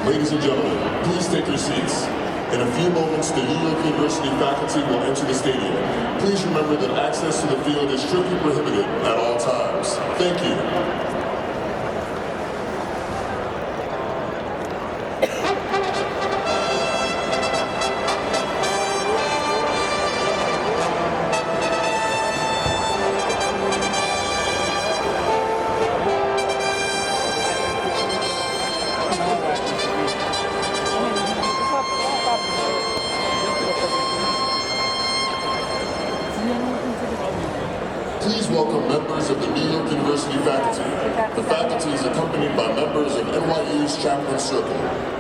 Ladies and gentlemen, please take your seats. In a few moments, the New York University faculty will enter the stadium. Please remember that access to the field is strictly prohibited at all times. Thank you. Please welcome members of the New York University faculty. The faculty is accompanied by members of NYU's Chaplain Circle.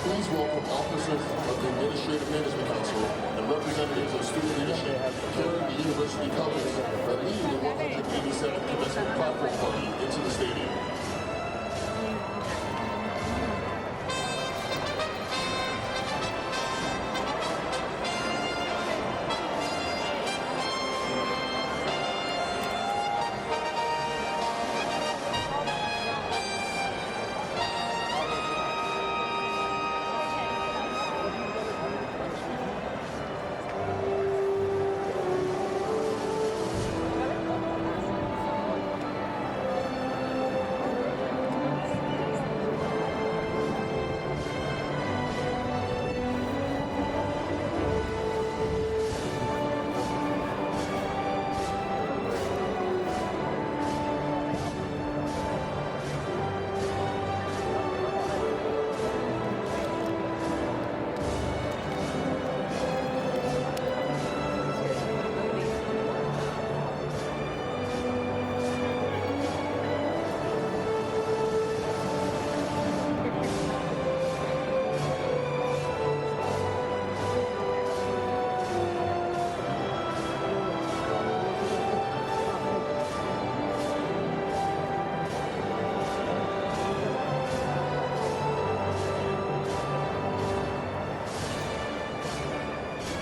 Please welcome officers of the Administrative Management Council and representatives of student leadership carrying the university colors that lead the 187th Commencement Platform Party into the stadium.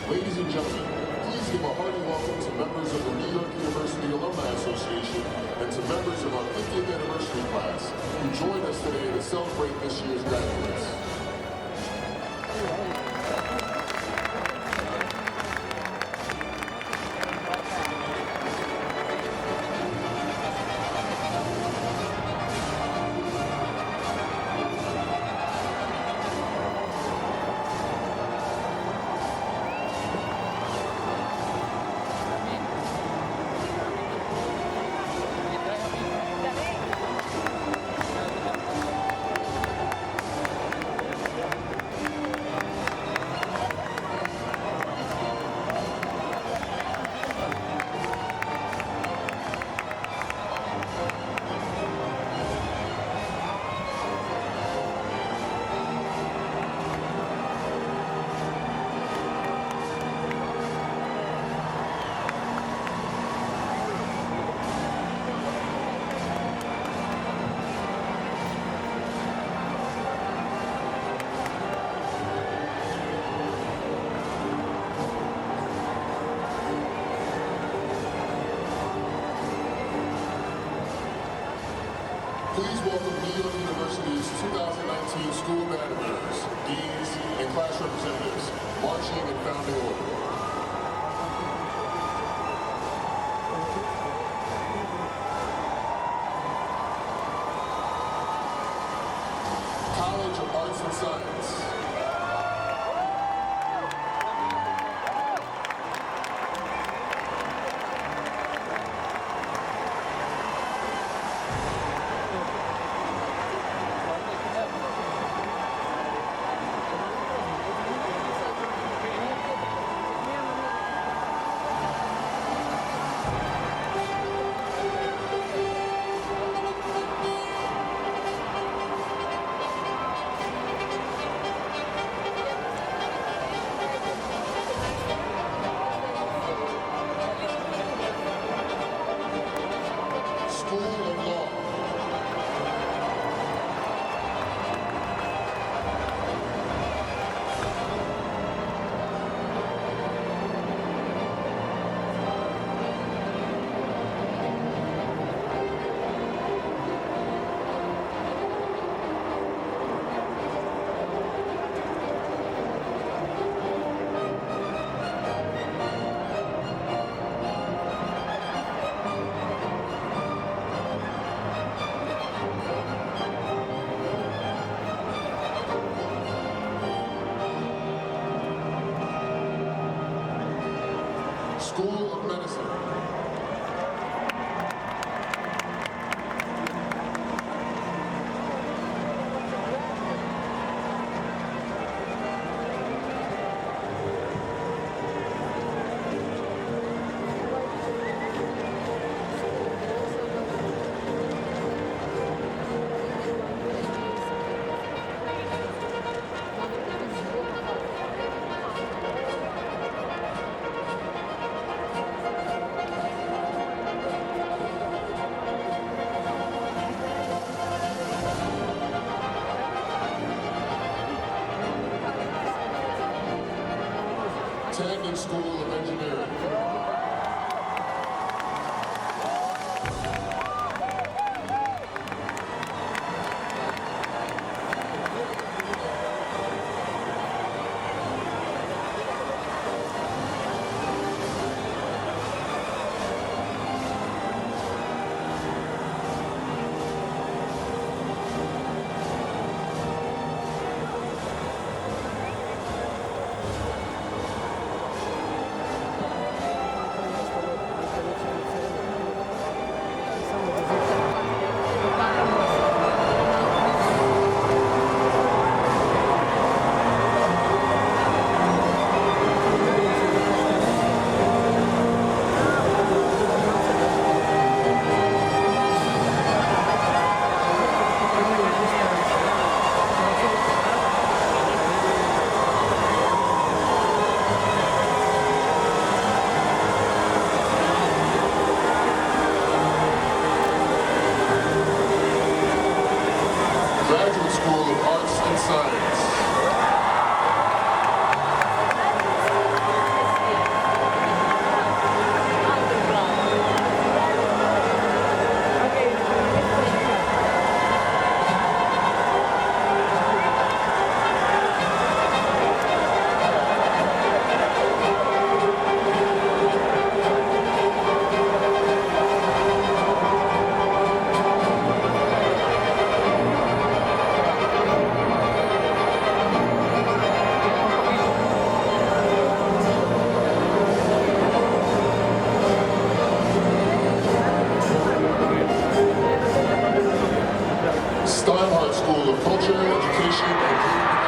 Ladies and gentlemen, please give a hearty welcome to members of the New York University Alumni Association and to members of our 50th anniversary class who joined us today to celebrate this year's graduates. Please welcome New York University's 2019 School of Managers, Deans, and class representatives, marching in founding order. College of Arts and Science. School of Law. School of Medicine. Tandon School of Engineering. Graduate School of Arts and Science. Steinhardt School of Culture, Education, and Community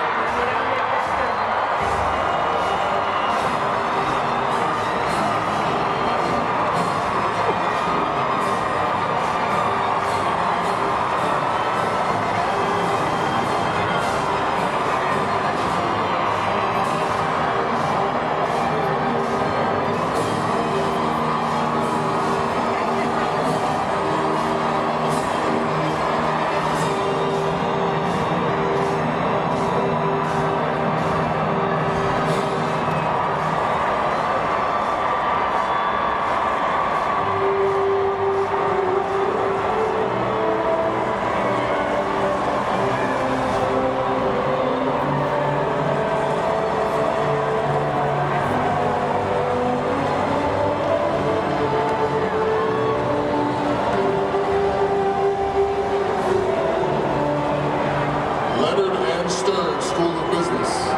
Stern School of Business.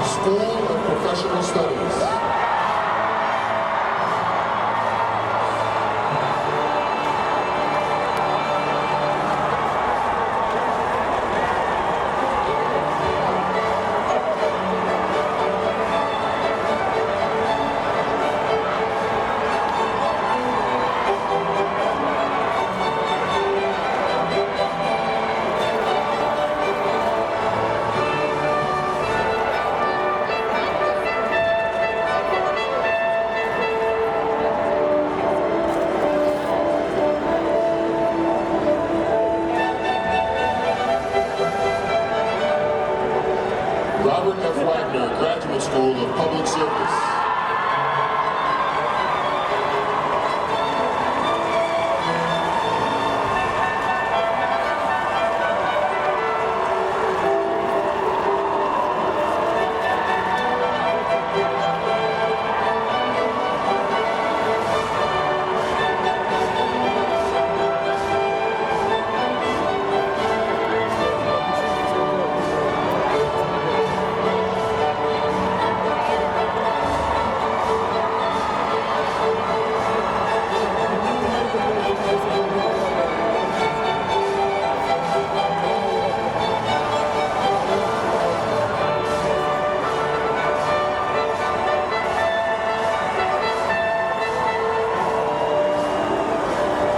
School of Professional Studies. Robert F. Wagner, Graduate School of Public Service.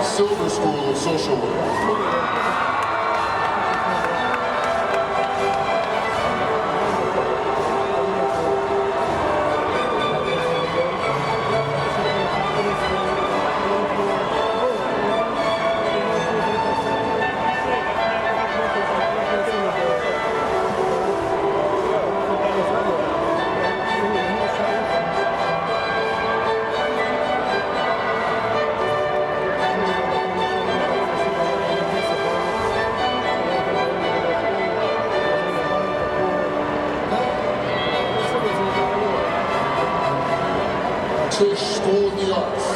Silver School of Social Work. Tisch School of the Arts.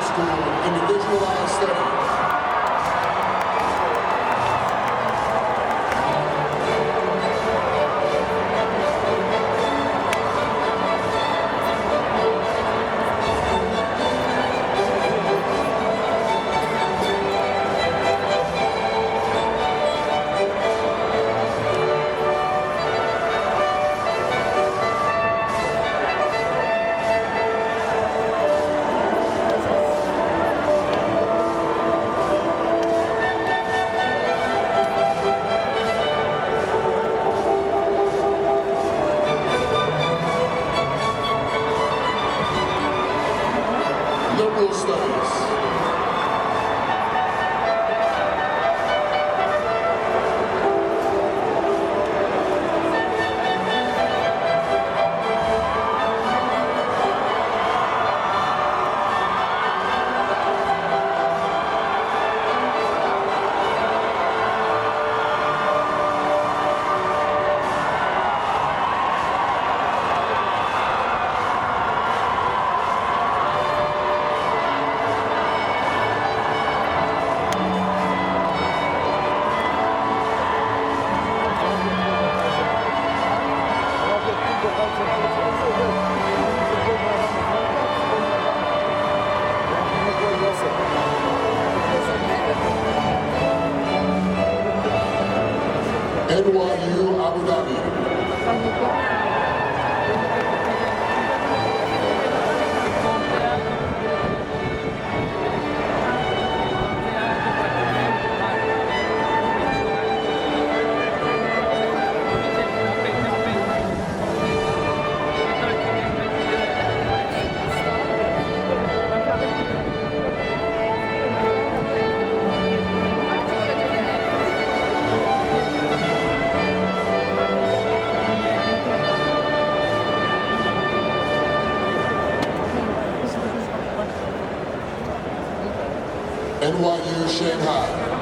School of Individualized Study. Liberal Studies. NYU Abu Dhabi. NYU Shanghai.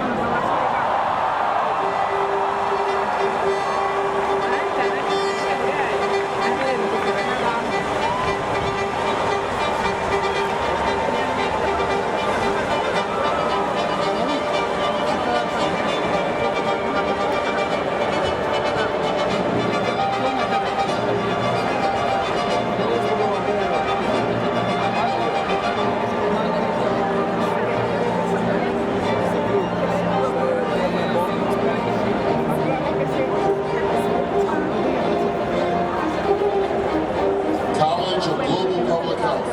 College of Global Public Health.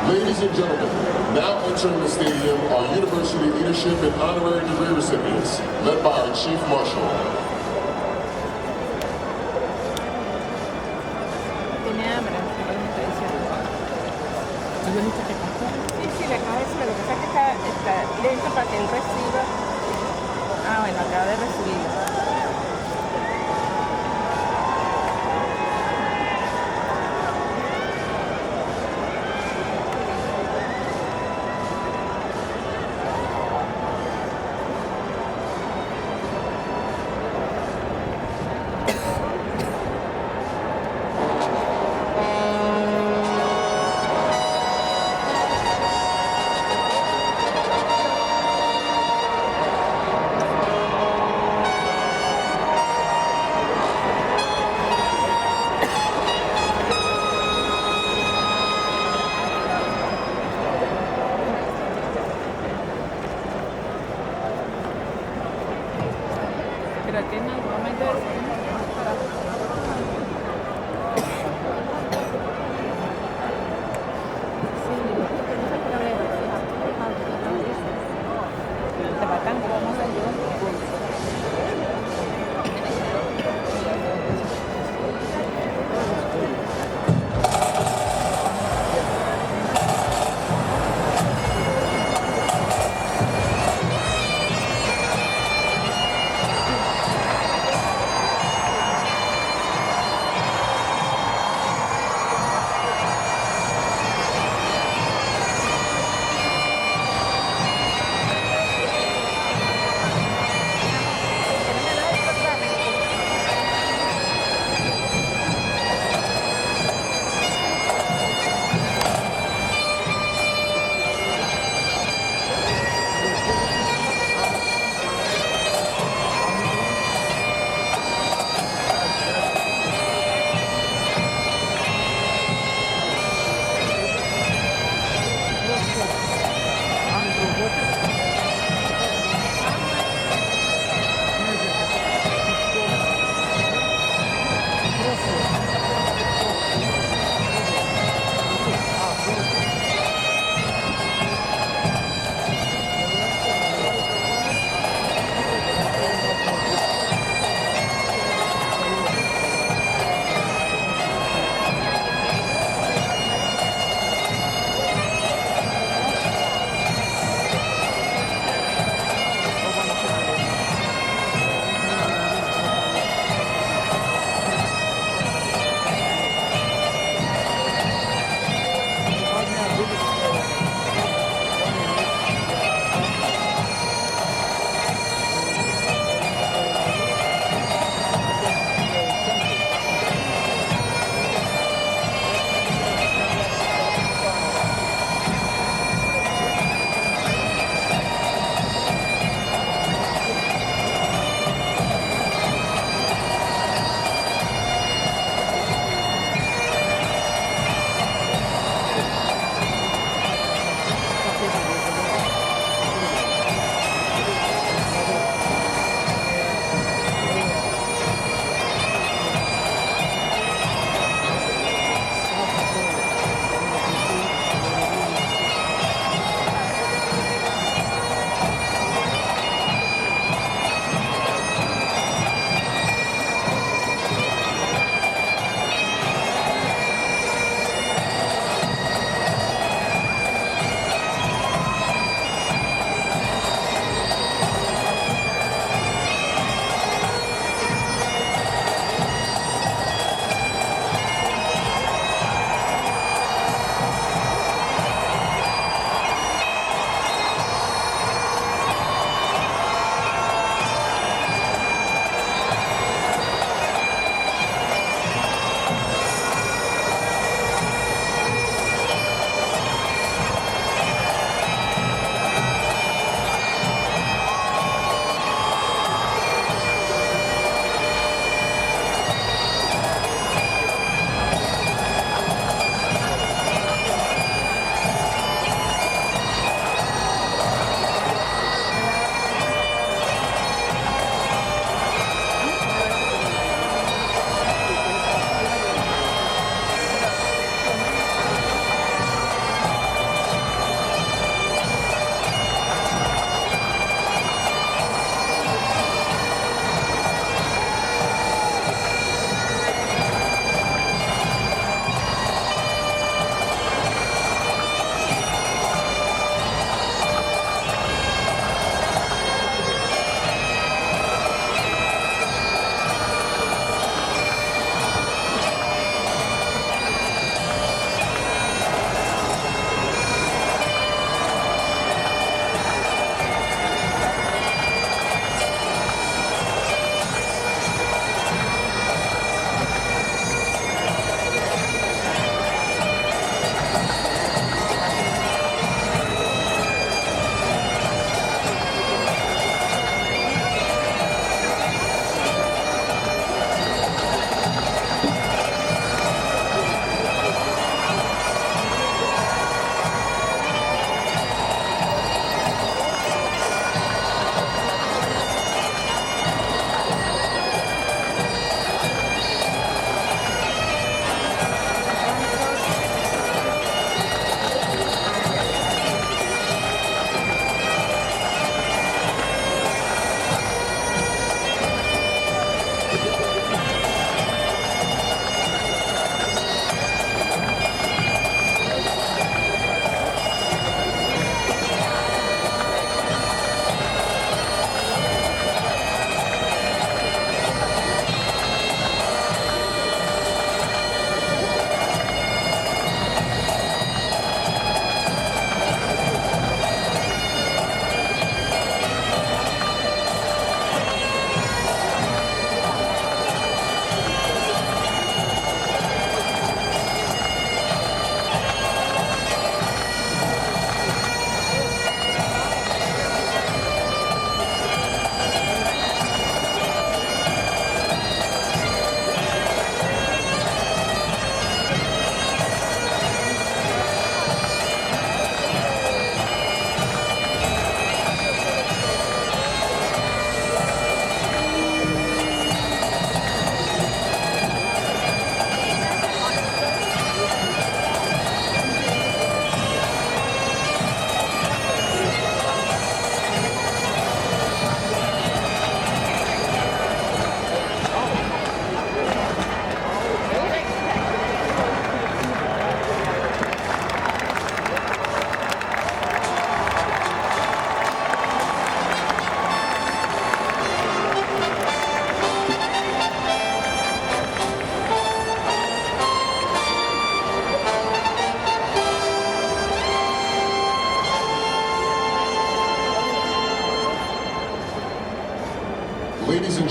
Ladies and gentlemen, now entering the stadium are University Leadership and Honorary Degree recipients, led by our Chief Marshal. Tiene hambre, según me está diciendo. ¿Y yo necesito que pase? Sí, le acabo de decir, lo que pasa es que está lento para que él reciba. Ah, bueno, acaba de recibir.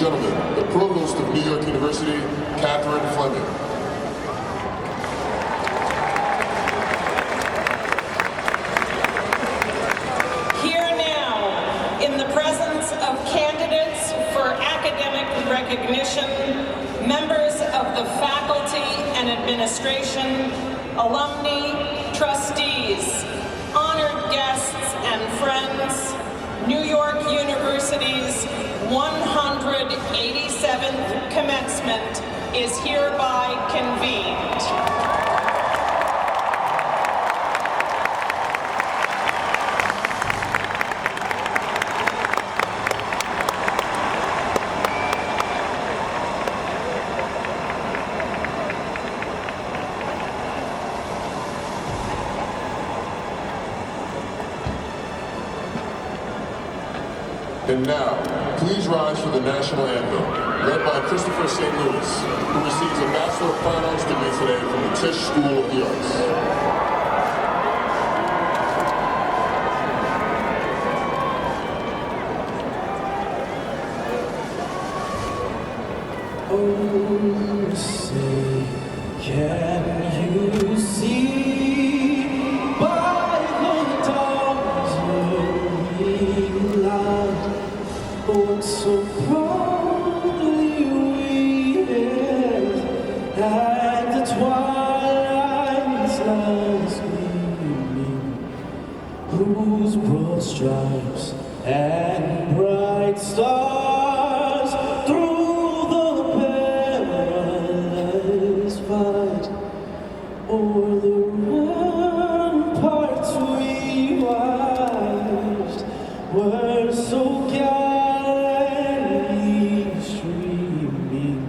gentlemen, the Provost of New York University, Catherine Fleming. Here now, in the presence of candidates for academic recognition, members of the faculty and administration, alumni, trustees, honored guests and friends, New York University's 187th commencement is hereby convened. And now, please rise for the national anthem, led by Christopher St. Louis, who receives a Bachelor of Fine Arts degree today from the Tisch School of the Arts. Oh, say, can you see by the dawn's early light what so proudly we held at the twilight's last gleaming, whose broad stripes and bright stars through the perilous fight o'er the ramparts we watched were so gallantly streaming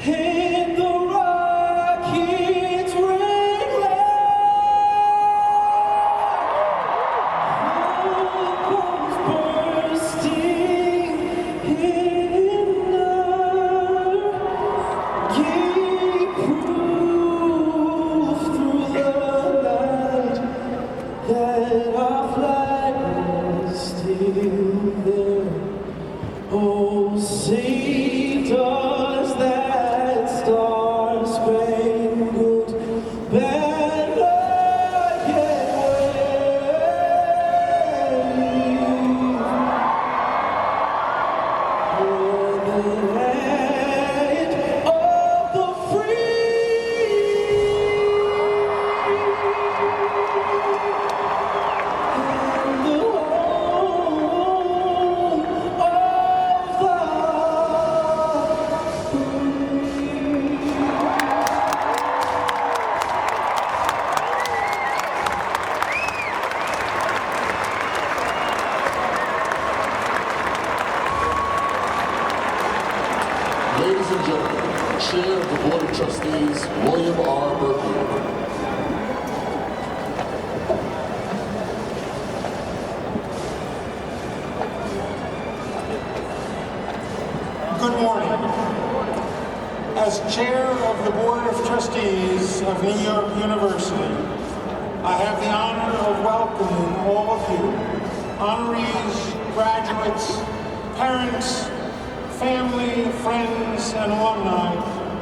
in the rocket's red light, bursting in our gay proof through the night that our flag was still there. Oh, saved us that star-spangled banner yet waving o'er the land of the free and the home of the Ladies and gentlemen, Chair of the Board of Trustees, William R. Berkeley. Good morning. As chair of the Board of Trustees of New York University, I have the honor of welcoming all of you, honorees, graduates, parents, family, friends, and alumni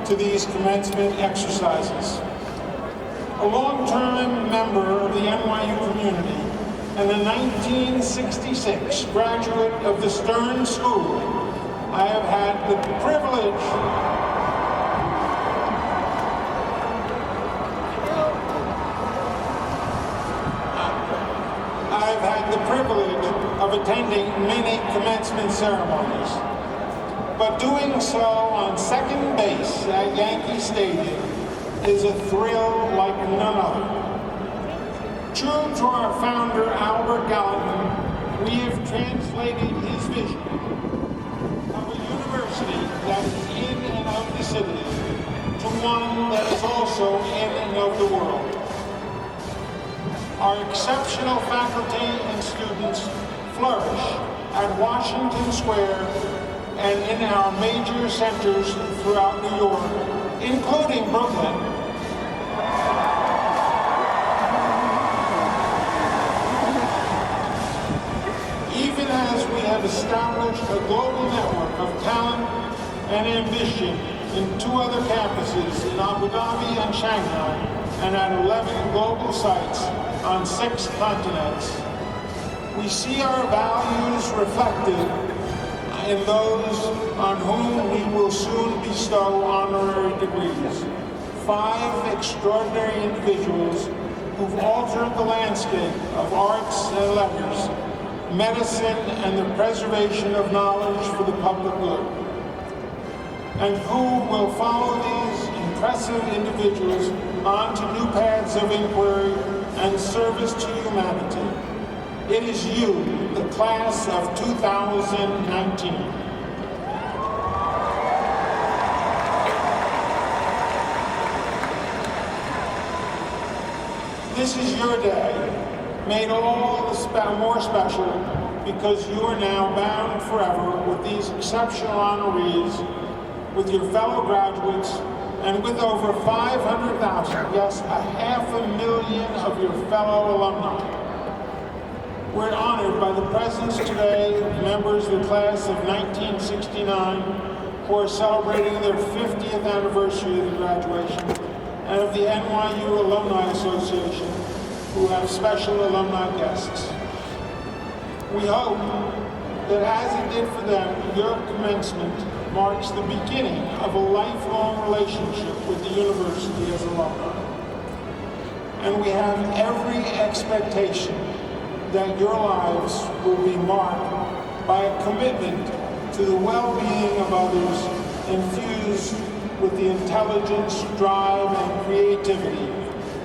to these commencement exercises. A long-term member of the NYU community and a 1966 graduate of the Stern School, I have had the privilege of attending many commencement ceremonies, but doing so on second base at Yankee Stadium is a thrill like none other. True to our founder, Albert Gallatin, we have translated his vision of a university that is in and of the city to one that is also in and of the world. Our exceptional faculty and students flourish at Washington Square and in our major centers throughout New York, including Brooklyn. Even as we have established a global network of and ambition in 2 other campuses in Abu Dhabi and Shanghai, and at 11 global sites on 6 continents. We see our values reflected in those on whom we will soon bestow honorary degrees. 5 extraordinary individuals who've altered the landscape of arts and letters, medicine, and the preservation of knowledge for the public good. And who will follow these impressive individuals on to new paths of inquiry and service to humanity. It is you, the class of 2019. This is your day, made all the more special because you are now bound forever with these exceptional honorees, with your fellow graduates, and with over 500,000, yes, 500,000 of your fellow alumni. We're honored by the presence today of members of the class of 1969 who are celebrating their 50th anniversary of the graduation, and of the NYU Alumni Association, who have special alumni guests. We hope that as it did for them, your commencement marks the beginning of a lifelong relationship with the university as alumni. And we have every expectation that your lives will be marked by a commitment to the well-being of others, infused with the intelligence, drive, and creativity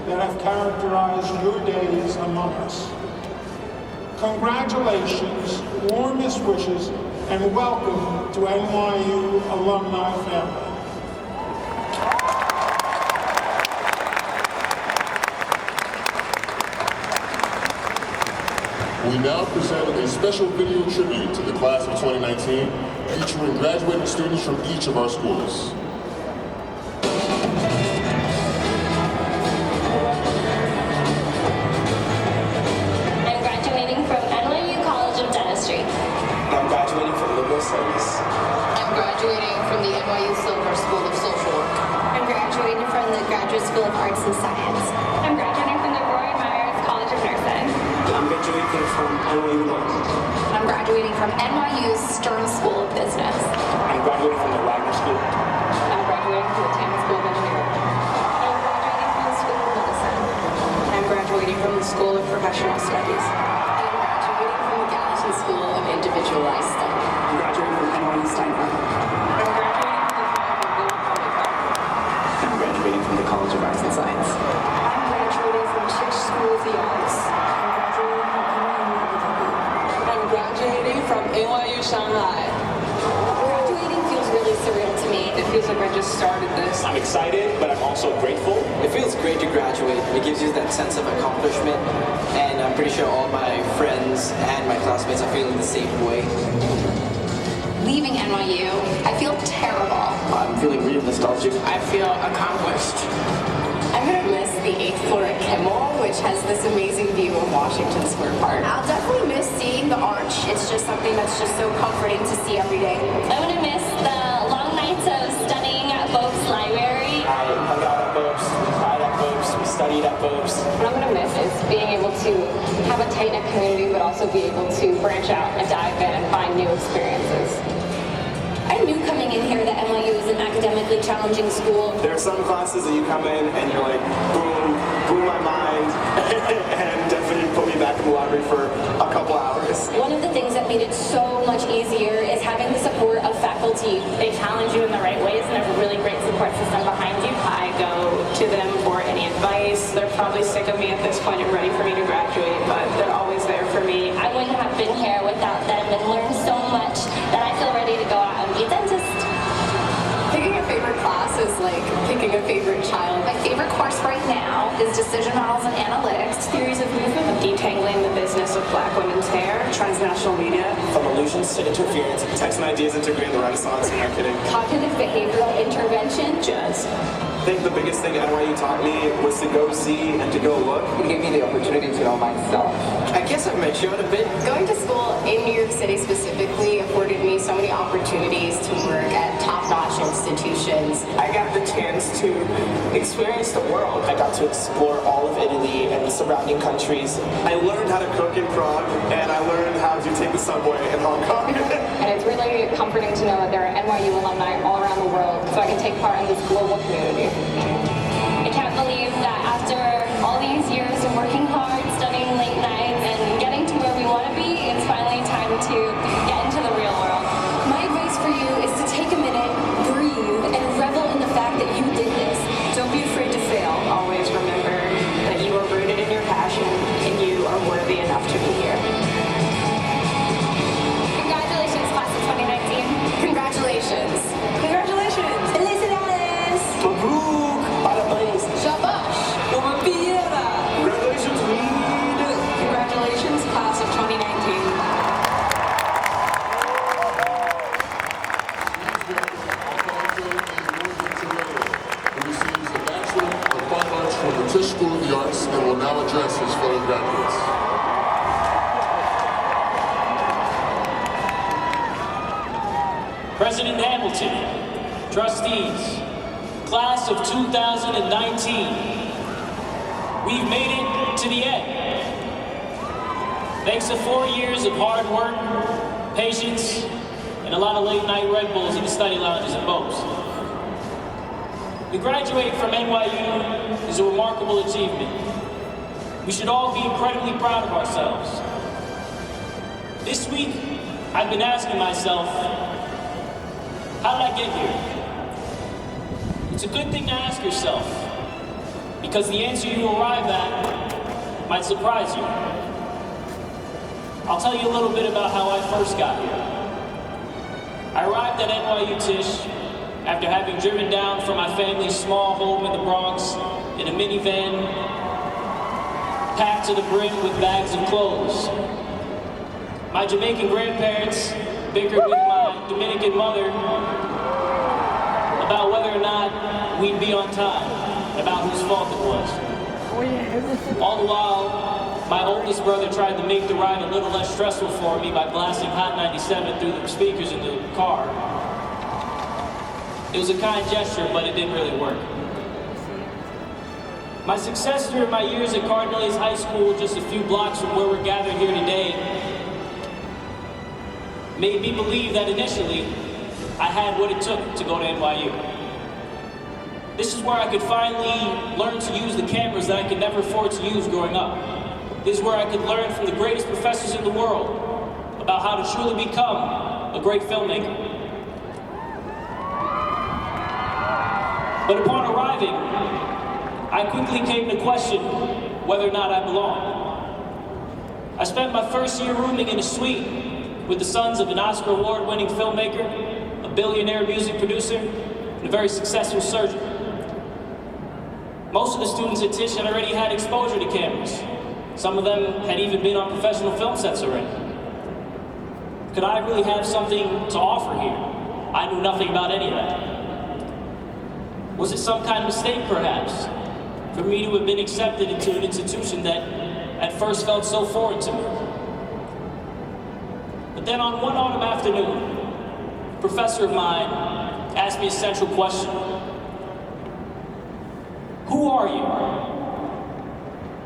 that have characterized your days among us. Congratulations, warmest wishes, and welcome to NYU Alumni Family. We now present a special video tribute to the class of 2019, featuring graduating students from each of our schools. I'm graduating from NYU College of Dentistry. I'm graduating from Liberal Studies. I'm graduating from the NYU Silver School of Social Work. I'm graduating from the Graduate School of Arts and Science. I'm graduating from the Roy Myers College of Nursing. I'm graduating from NYU Law. I'm graduating from NYU's Stern School of Business. I'm graduating from the Wagner School. I'm graduating from the Tammy School of Engineering. I'm graduating from the School of Medicine. I'm graduating from the School of Professional Studies. I'm graduating from the Gallatin School of Individualized Study. I'm graduating from NYU Steinberg. I'm graduating from the Faculty of Public Health. I'm graduating from the College of Arts and Science. I'm graduating from Tisch School of the Arts. I'm graduating from NYU Shanghai. Graduating feels really surreal to me. It feels like I just started this. I'm excited, but I'm also grateful. It feels great to graduate. It gives you that sense of accomplishment, and I'm pretty sure all my friends and my classmates are feeling the same way. Leaving NYU, I feel terrible. I'm feeling really nostalgic. I feel accomplished. I'm gonna miss the 8th floor at Kimmel, which has this amazing view of Washington Square Park. I'll definitely miss seeing the arch. It's just something that's just so comforting to see every day. I'm gonna miss the long nights of studying at Bope's Library. I hung out at Bopes, we cried at Bopes, we studied at Bopes. What I'm going to miss is being able to have a tight-knit community, but also be able to branch out and dive in and find new experiences. I knew coming in here that NYU is an academically challenging school. There are some classes that you come in and you're like, boom, blew my mind, and definitely put me back in the library for a couple hours. One of the things that made it so much easier is having the support of faculty. They challenge you in the right ways and have a really great support system behind you. I go to them for any advice. They're probably sick of me at this point and ready for me to graduate, but they're always there for me. I wouldn't have been here without them and learned so much that I feel ready to go out and be a dentist. Picking a favorite class is like picking a favorite child. My favorite course right now is Decision Models and Analytics. Theories of movement, detangling the business of black women's hair, transnational media. From illusions to interference, text and ideas integrating the Renaissance and marketing. Cognitive behavioral intervention. Jazz. I think the biggest thing NYU taught me was to go see and to go look. It gave me the opportunity to know myself. I guess I've matured a bit. Going to school in New York City specifically afforded me so many opportunities to work at top-notch institutions. I got the chance to experience the world. I got to explore all of Italy and the surrounding countries. I learned how to cook in Prague, and I learned how to take the subway in Hong Kong. And it's really comforting to know that there are NYU alumni all around the world, so I can take part in this global community. I can't believe that after all these years of working hard, studying late nights, and getting to where we want to be, it's finally time to get into the real world. My advice for you is to take a minute, breathe, and revel in the fact that you did this. Don't be afraid to fail. Always remember that you are rooted in your passion and you are worthy enough to be here. Congratulations, class of 2019. Congratulations. Congratulations! Felicidades. Mabruk! Parabéns! Shabash. Uma piada! Congratulations, Reed! Congratulations, class of 2019. Who receives a Bachelor of Fine Arts from the Tisch School of the Arts and will now address his fellow graduates. President Hamilton, trustees, class of 2019, we've made it to the end. Thanks to 4 years of hard work, patience, and a lot of late night Red Bulls in the study lounges and boats. To graduate from NYU is a remarkable achievement. We should all be incredibly proud of ourselves. This week, I've been asking myself, how did I get here? It's a good thing to ask yourself, because the answer you arrive at might surprise you. I'll tell you a little bit about how I first got here. I arrived at NYU Tisch after having driven down from my family's small home in the Bronx in a minivan, packed to the brim with bags of clothes. My Jamaican grandparents bickered with my Dominican mother about whether or not we'd be on time, about whose fault it was. All the while, my oldest brother tried to make the ride a little less stressful for me by blasting Hot 97 through the speakers in the car. It was a kind gesture, but it didn't really work. My success during my years at Cardinal Hayes High School, just a few blocks from where we're gathered here today, made me believe that initially, I had what it took to go to NYU. This is where I could finally learn to use the cameras that I could never afford to use growing up. This is where I could learn from the greatest professors in the world about how to truly become a great filmmaker. But upon arriving, I quickly came to question whether or not I belonged. I spent my first year rooming in a suite with the sons of an Oscar award-winning filmmaker, a billionaire music producer, and a very successful surgeon. Most of the students at Tisch had already had exposure to cameras. Some of them had even been on professional film sets already. Could I really have something to offer here? I knew nothing about any of that. Was it some kind of mistake, perhaps, for me to have been accepted into an institution that at first felt so foreign to me? But then on one autumn afternoon, a professor of mine asked me a central question. Who are you?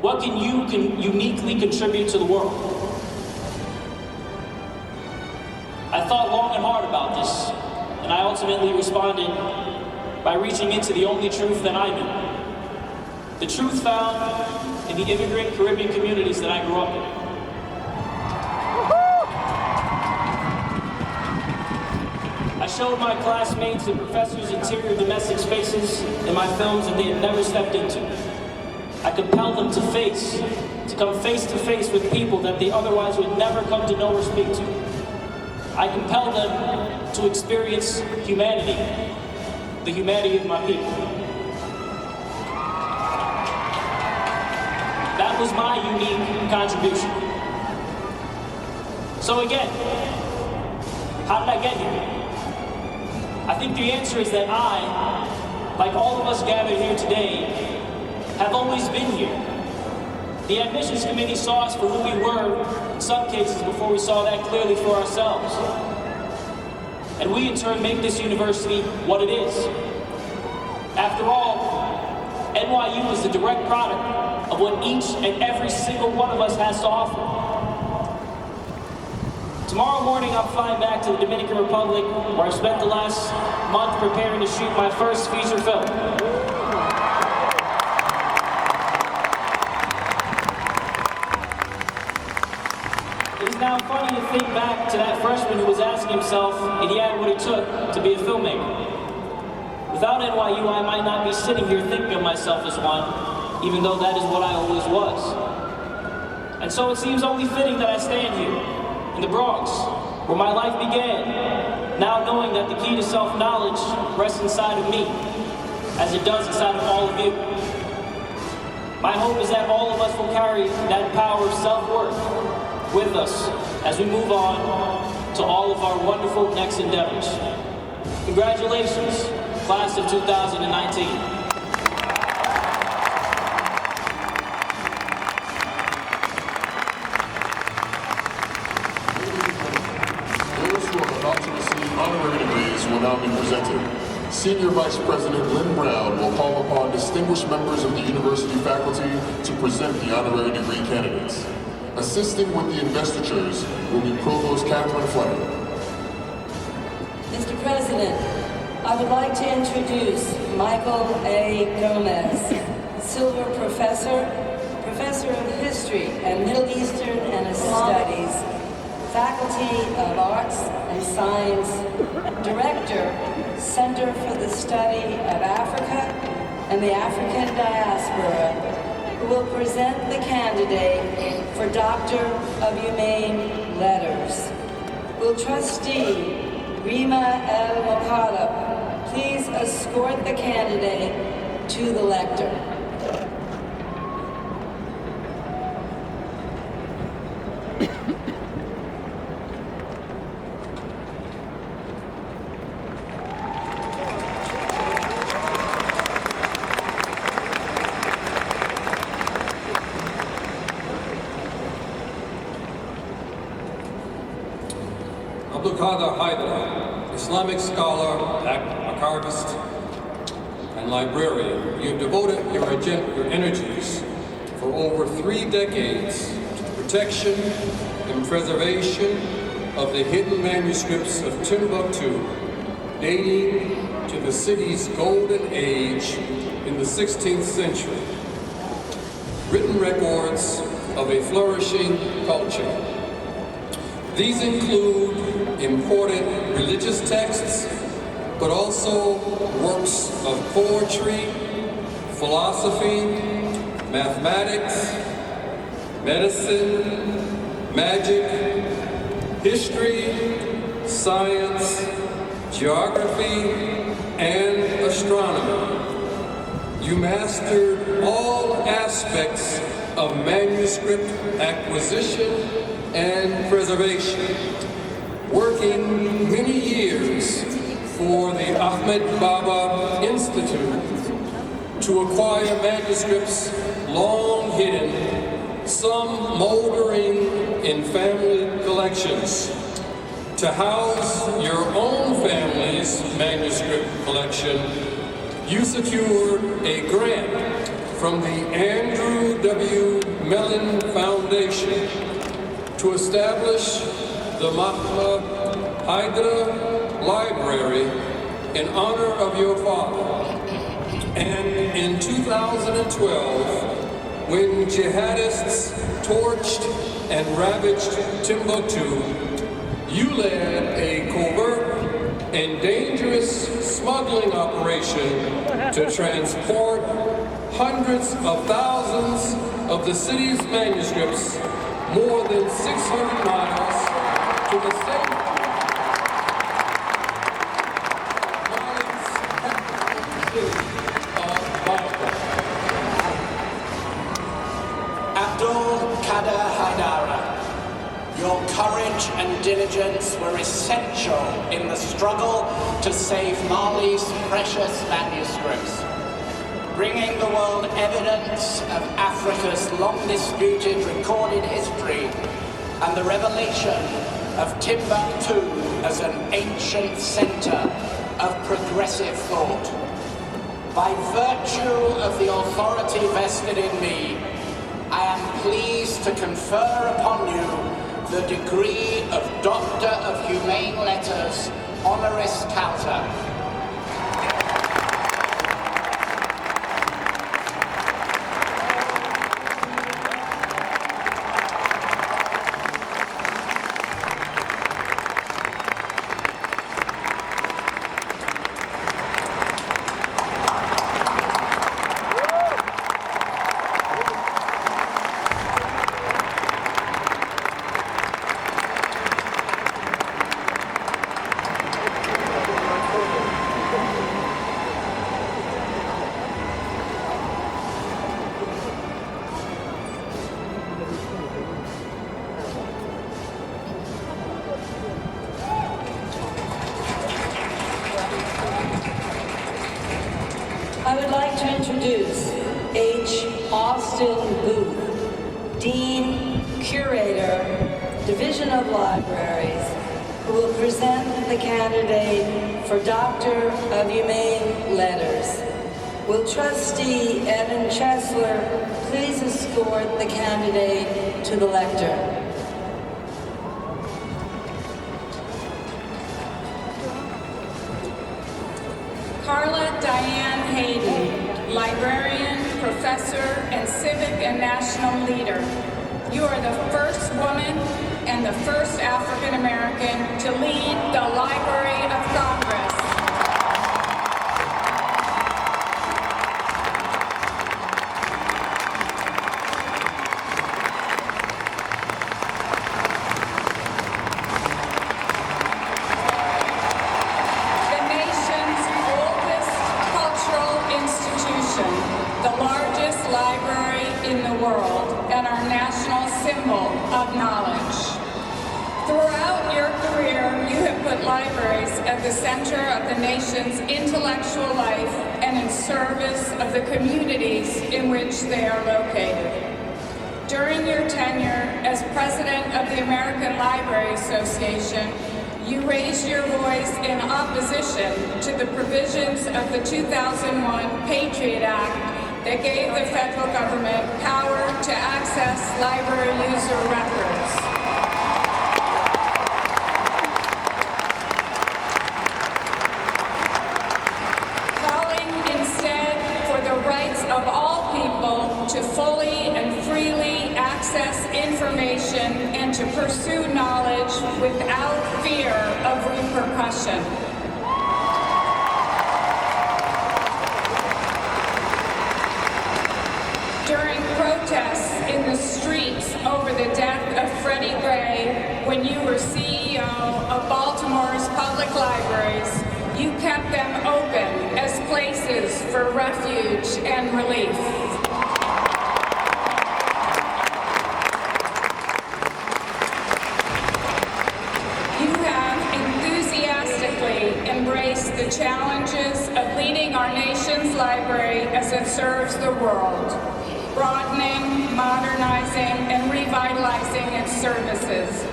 What can you uniquely contribute to the world? I thought long and hard about this, and I ultimately responded by reaching into the only truth that I knew. The truth found in the immigrant Caribbean communities that I grew up in. I showed my classmates and professors interior domestic spaces in my films that they had never stepped into. I compelled them to come face to face with people that they otherwise would never come to know or speak to. I compelled them to experience humanity, the humanity of my people. That was my unique contribution. So again, how did I get here? I think the answer is that I like all of us gathered here today, have always been here. The admissions committee saw us for who we were, in some cases before we saw that clearly for ourselves. And we in turn make this university what it is. After all, NYU is the direct product of what each and every single one of us has to offer. Tomorrow morning, I'm flying back to the Dominican Republic, where I've spent the last month preparing to shoot my first feature film. It is now funny to think back to that freshman who was asking himself if he had what it took to be a filmmaker. Without NYU, I might not be sitting here thinking of myself as one, even though that is what I always was. And so it seems only fitting that I stand here, in the Bronx, where my life began, now knowing that the key to self-knowledge rests inside of me, as it does inside of all of you. My hope is that all of us will carry that power of self-worth with us as we move on to all of our wonderful next endeavors. Congratulations, class of 2019. Honorary degrees will now be presented. Senior Vice President Lynn Brown will call upon distinguished members of the university faculty to present the honorary degree candidates. Assisting with the investitures will be Provost Catherine Fleming. Mr. President, I would like to introduce Michael A. Gomez, Silver Professor, Professor of History and Middle Eastern and Studies, Faculty of Arts and Science, Director, Center for the Study of Africa and the African Diaspora, who will present the candidate for Doctor of Humane Letters. Will Trustee Rima El Mokadab please escort the candidate to the lectern? Islamic scholar, archivist, and librarian, you have devoted your energies for over 3 decades to the protection and preservation of the hidden manuscripts of Timbuktu, dating to the city's golden age in the 16th century. Written records of a flourishing culture. These include important religious texts, but also works of poetry, philosophy, mathematics, medicine, magic, history, science, geography, and astronomy. You mastered all aspects of manuscript acquisition and preservation, working many years for the Ahmed Baba Institute to acquire manuscripts long hidden, some moldering in family collections. To house your own family's manuscript collection, you secured a grant from the Andrew W. Mellon Foundation to establish the Mahatma Hydra Library in honor of your father. And in 2012, when jihadists torched and ravaged Timbuktu, you led a covert and dangerous smuggling operation to transport hundreds of thousands of the city's manuscripts more than 600 miles to the safe of Baghdad. Abdul Qadir Haidara, your courage and diligence were essential in the struggle to save Mali's precious manuscripts, bringing the world evidence of Africa's long-disputed recorded history and the revelation of Timbuktu as an ancient center of progressive thought. By virtue of the authority vested in me, I am pleased to confer upon you the degree of Doctor of Humane Letters, honoris causa. I would like to introduce H. Austin Booth, Dean, Curator, Division of Libraries, who will present the candidate for Doctor of Humane Letters. Will Trustee Evan Chesler please escort the candidate to the lectern? Carla Diane Hayden, librarian, professor, and civic and national leader. You are the first woman and the first African American to lead the Library of Congress. The largest library in the world and our national symbol of knowledge. Throughout your career, you have put libraries at the center of the nation's intellectual life and in service of the communities in which they are located. During your tenure as president of the American Library Association, you raised your voice in opposition to the provisions of the 2001 Patriot Act that gave the federal government power to access library user records. Calling instead for the rights of all people to fully and freely access information and to pursue knowledge without fear of repercussion. During protests in the streets over the death of Freddie Gray, when you were CEO of Baltimore's public libraries, you kept them open as places for refuge and relief. You have enthusiastically embraced the challenges of leading our nation's library as it serves the world, broadening, modernizing, and revitalizing its services,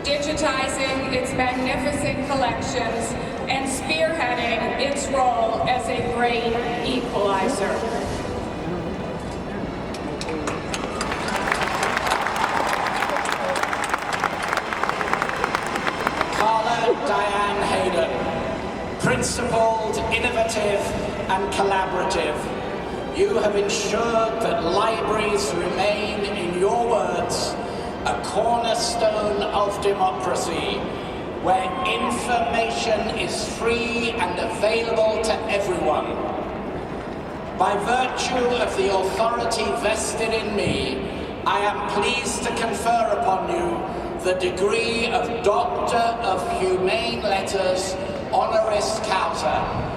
digitizing its magnificent collections, and spearheading its role as a great equalizer. Carla Diane Hayden, principled, innovative, and collaborative. You have ensured that libraries remain, in your words, a cornerstone of democracy, where information is free and available to everyone. By virtue of the authority vested in me, I am pleased to confer upon you the degree of Doctor of Humane Letters, honoris causa.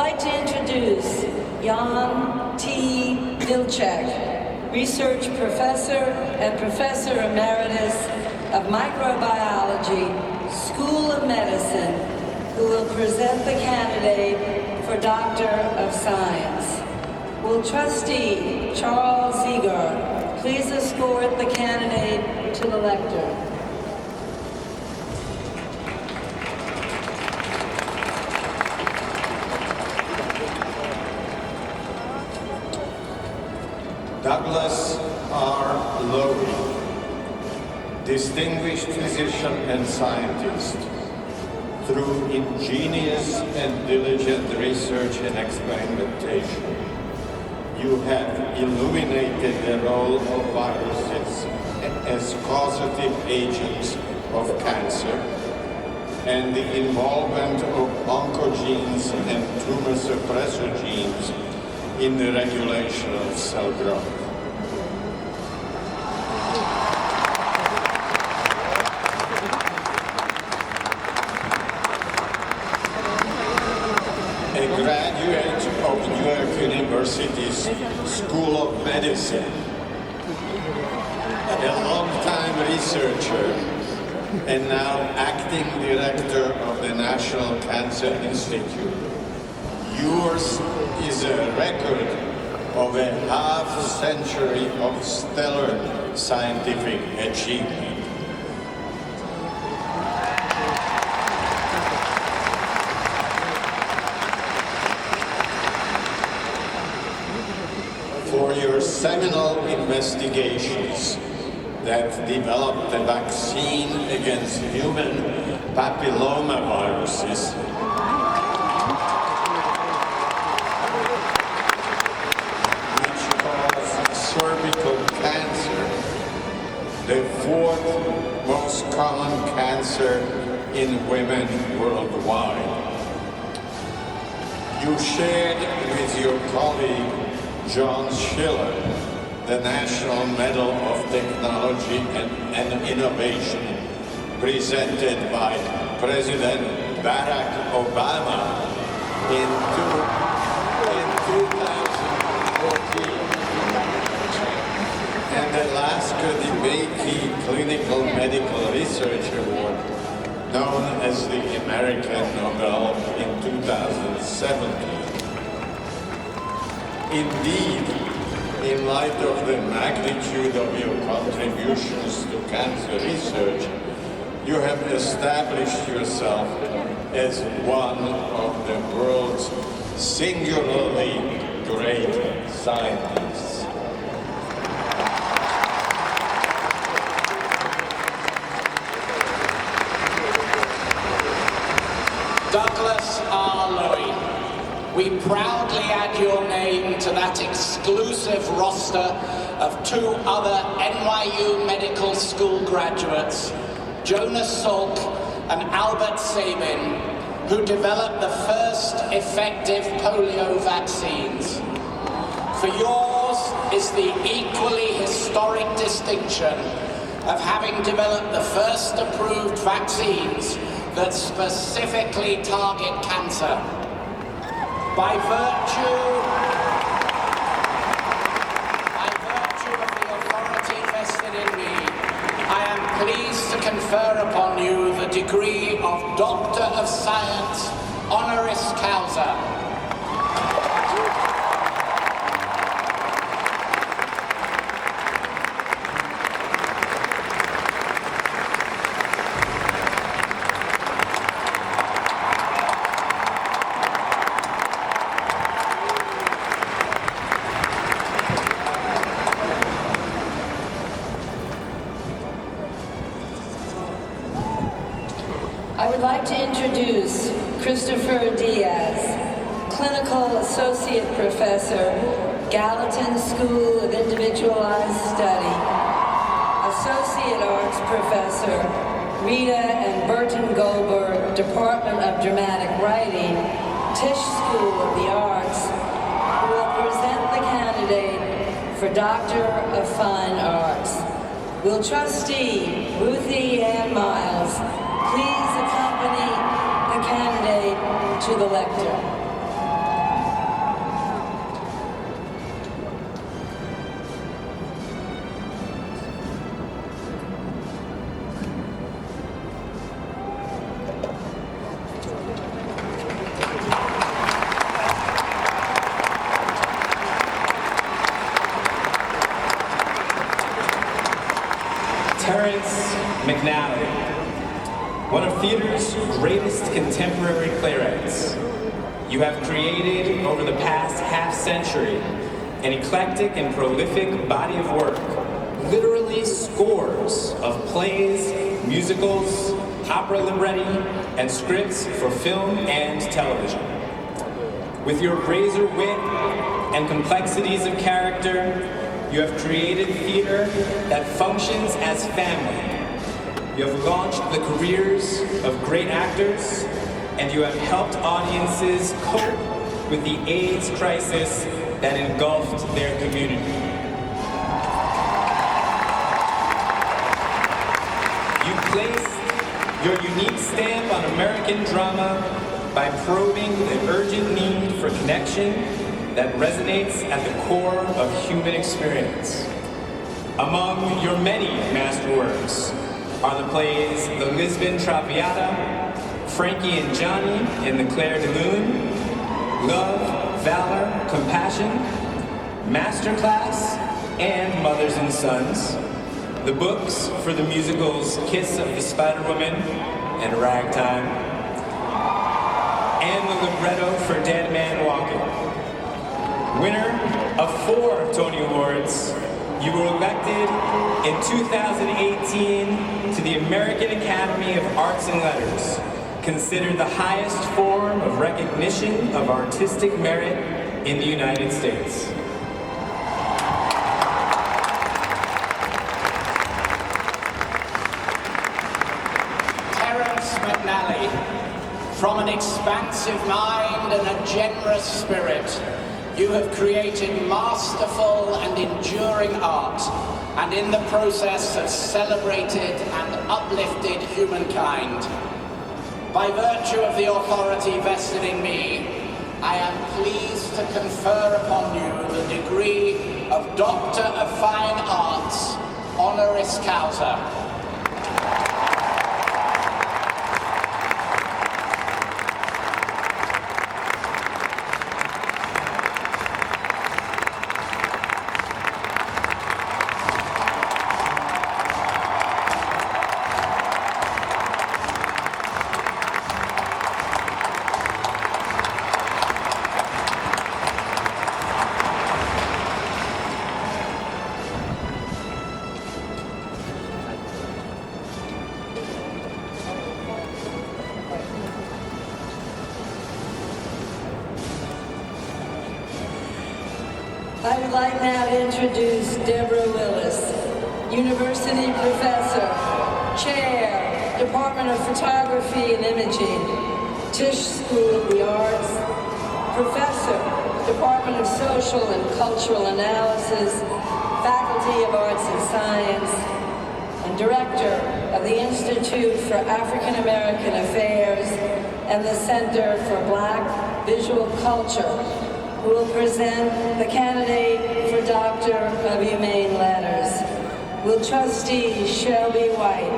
like to introduce Jan T. Vilcek, Research Professor and Professor Emeritus of Microbiology, School of Medicine, who will present the candidate for Doctor of Science. Will Trustee Charles Ziegler please escort the candidate to the lectern? Douglas R. Lowy, distinguished physician and scientist. Through ingenious and diligent research and experimentation, you have illuminated the role of viruses as causative agents of cancer and the involvement of oncogenes and tumor suppressor genes in the regulation of cell growth. A graduate of New York University's School of Medicine, a long-time researcher, and now acting director of the National Cancer Institute. Yours is a record of a half-century of stellar scientific achievement. For your seminal investigations that developed a vaccine against human papillomaviruses, cervical cancer, the fourth most common cancer in women worldwide. You shared with your colleague, John Schiller, the National Medal of Technology and Innovation, presented by President Barack Obama in 2014. And the Alaska DeBakey Clinical Medical Research Award, known as the American Nobel in 2017. Indeed, in light of the magnitude of your contributions to cancer research, you have established yourself as one of the world's singularly great scientists. Douglas R. Lowy, we proudly add your name to that exclusive roster of two other NYU Medical School graduates, Jonas Salk and Albert Sabin, who developed the first effective polio vaccines. For yours is the equally historic distinction of having developed the first approved vaccines that specifically target cancer. By virtue of the authority vested in me, I am pleased to confer upon you the degree of Doctor of Science honoris causa. I would like to introduce Christopher Diaz, Clinical Associate Professor, Gallatin School of Individualized Study, Associate Arts Professor, Rita and Burton Goldberg, Department of Dramatic Writing, Tisch School of the Arts, who will present the candidate for Doctor of Fine Arts. Will Trustee Ruthie Ann Miles please accompany the candidate to the lectern? Terrence McNally, one of theater's greatest contemporary playwrights. You have created, over the past half-century, an eclectic and prolific body of work, literally scores of plays, musicals, opera libretti, and scripts for film and television. With your razor wit and complexities of character, you have created theater that functions as family. You have launched the careers of great actors, and you have helped audiences cope with the AIDS crisis that engulfed their community. You placed your unique stamp on American drama by probing the urgent need for connection that resonates at the core of human experience. Among your many masterworks are the plays The Lisbon Traviata, Frankie and Johnny in the Clair de Lune, Love, Valor, Compassion, Masterclass, and Mothers and Sons, the books for the musicals Kiss of the Spider-Woman and Ragtime, and the libretto for Dead Man Walking. Winner of 4 Tony Awards, you were elected in 2018 to the American Academy of Arts and Letters, considered the highest form of recognition of artistic merit in the United States. Terrence McNally, from an expansive mind and a generous spirit, you have created masterful and enduring art, and in the process have celebrated and uplifted humankind. By virtue of the authority vested in me, I am pleased to confer upon you the degree of Doctor of Fine Arts, honoris causa. I would like now to introduce Deborah Willis, University Professor, Chair, Department of Photography and Imaging, Tisch School of the Arts, Professor, Department of Social and Cultural Analysis, Faculty of Arts and Science, and Director of the Institute for African American Affairs and the Center for Black Visual Culture, who will present the candidate for Doctor of Humane Letters. Will Trustee Shelby White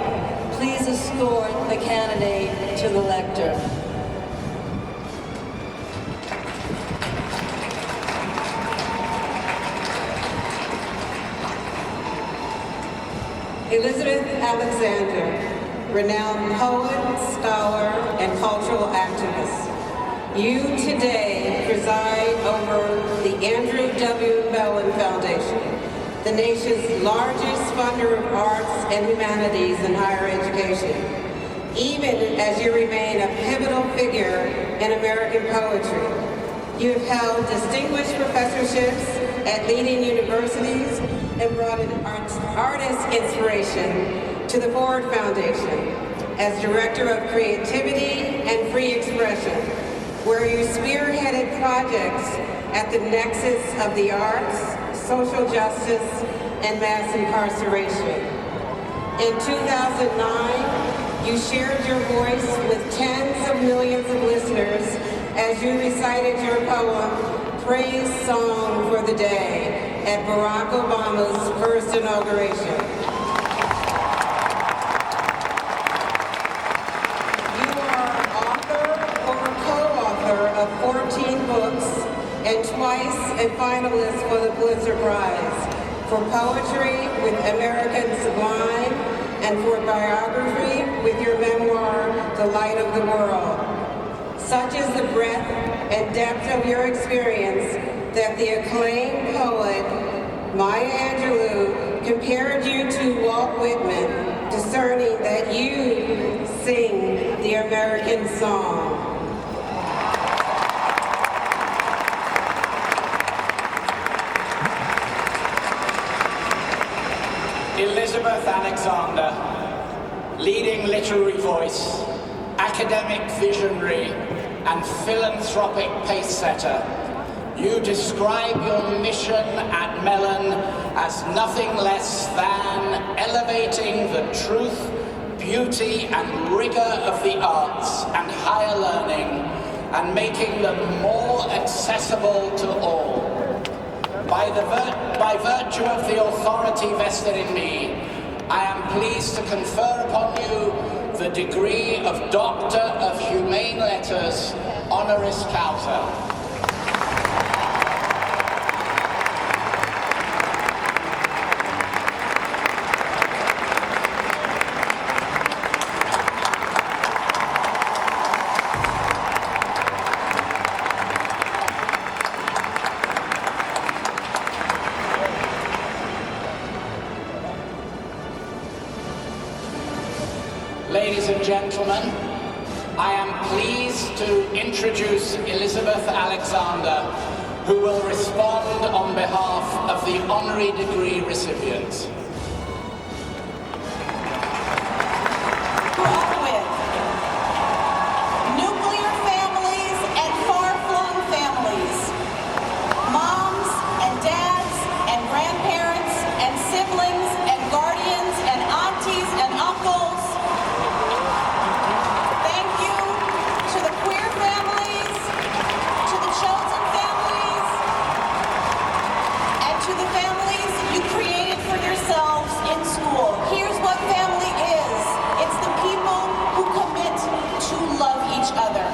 please escort the candidate to the lectern? Elizabeth Alexander, renowned poet, scholar, and cultural activist. You today preside over the Andrew W. Mellon Foundation, the nation's largest funder of arts and humanities in higher education, even as you remain a pivotal figure in American poetry. You have held distinguished professorships at leading universities and brought an artist inspiration to the Ford Foundation as Director of Creativity and Free Expression, where you spearheaded projects at the nexus of the arts, social justice, and mass incarceration. In 2009, you shared your voice with tens of millions of listeners as you recited your poem, Praise Song for the Day, at Barack Obama's first inauguration. You are author or co-author of 14 books and twice a finalist for the Pulitzer Prize for poetry with American Sublime and for biography with your memoir, The Light of the World. Such is the breadth and depth of your experience that the acclaimed poet Maya Angelou compared you to Walt Whitman, discerning that you sing the American song. Elizabeth Alexander, leading literary voice, academic visionary, and philanthropic pace-setter, you describe your mission at Mellon as nothing less than elevating the truth, beauty, and rigor of the arts and higher learning, and making them more accessible to all. By virtue of the authority vested in me, I am pleased to confer upon you the degree of Doctor of Humane Letters, honoris causa. Ladies and gentlemen, I am pleased to introduce Elizabeth Alexander, who will respond on behalf of the honorary degree recipient. Nuclear families and far-flung families, moms and dads and grandparents and siblings and guardians and aunties and uncles. Thank you to the queer families, to the chosen families, and to the families you created for yourselves in school. Here's what family is. It's the people who commit to love each other.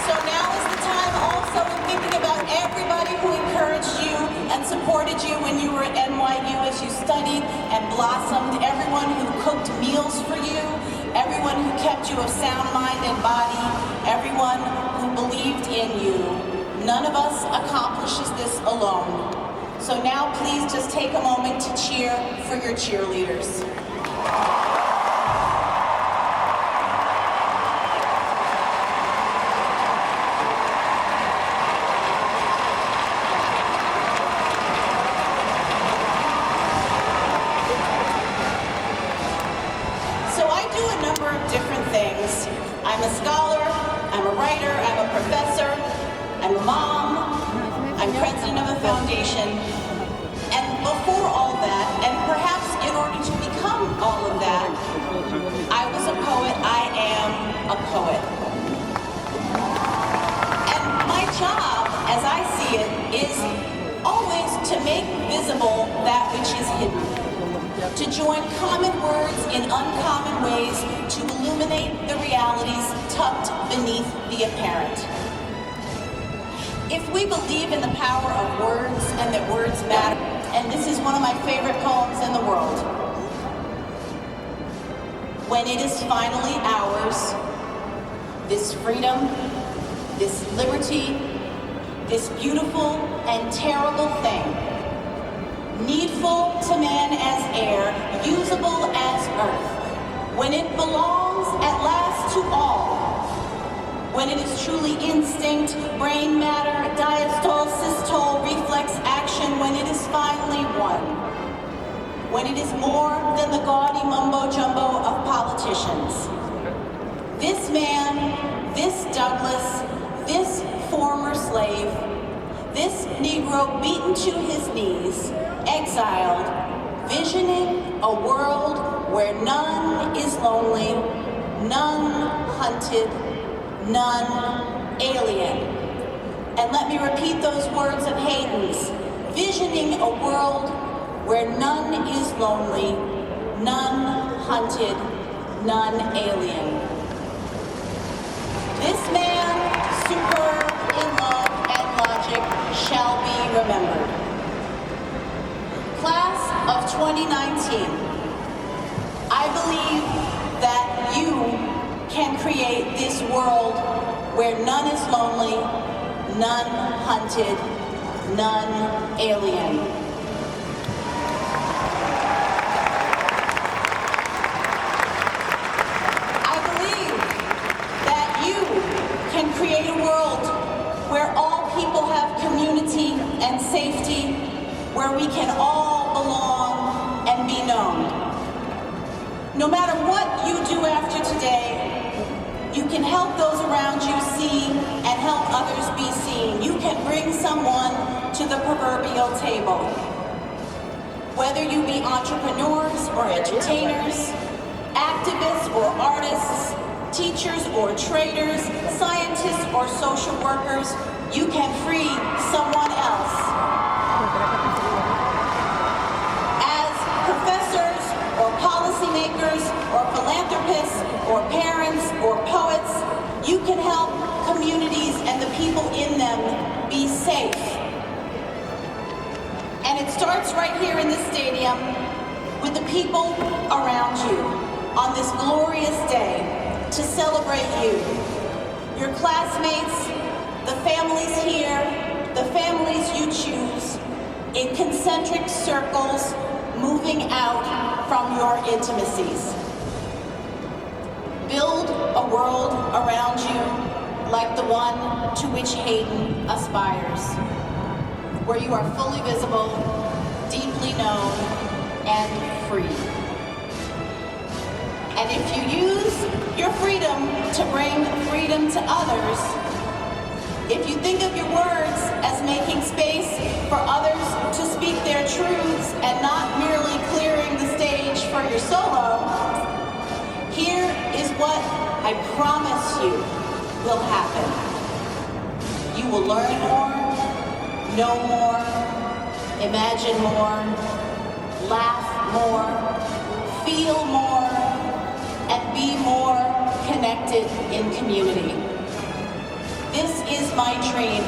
So now is the time also in thinking about everybody who encouraged you and supported you when you were at NYU as you studied and blossomed, everyone who cooked meals for you, everyone who kept you of sound mind and body, everyone who believed in you. None of us accomplishes this alone. So now please just take a moment to cheer for your cheerleaders. So I do a number of different things. I'm a scholar, I'm a writer, I'm a professor, I'm a mom, I'm president of a foundation. And before all that, and perhaps in order to become all of that, I was a poet, I am a poet. And my job, as I see it, is always to make visible that which is hidden. To join common words in uncommon ways to illuminate the realities tucked beneath the apparent. If we believe in the power of words and that words matter, and this is one of my favorite poems in the world, when it is finally ours, this freedom, this liberty, this beautiful and terrible thing, needful to man as air, usable as earth, when it belongs at last to all, when it is truly instinct, brain matter, diastole, systole, reflex action, when it is finally one, when it is more than the gaudy mumbo-jumbo of politicians. This man, this Douglas, this former slave, this Negro beaten to his knees, exiled, visioning a world where none is lonely, none hunted, none alien. And let me repeat those words of Hayden's, visioning a world where none is lonely, none hunted, none alien. This man, superb in love and logic, shall be remembered. Class of 2019. I believe that you can create this world where none is lonely, none hunted, none alien. I believe that you can create a world where all people have community and safety, where we can all belong and be known. No matter what you do after today, you can help those around you see and help others be seen. You can bring someone to the proverbial table. Whether you be entrepreneurs or entertainers, activists or artists, teachers or traders, scientists or social workers, you can free someone else. As professors or policymakers or philanthropists or parents or poets, you can help communities and the people in them be safe. And it starts right here in this stadium with the people around you on this glorious day to celebrate you. Your classmates, the families here, the families you choose, in concentric circles, moving out from your intimacies. Build a world around you like the one to which Hayden aspires, where you are fully visible, deeply known, and free. And if you use your freedom to bring freedom to others, if you think of your words as making space for others to speak their truths and not merely clearing the stage for your solo, here is what I promise you will happen. You will learn more, know more, imagine more, laugh more, feel more, and be more connected in community. This is my dream,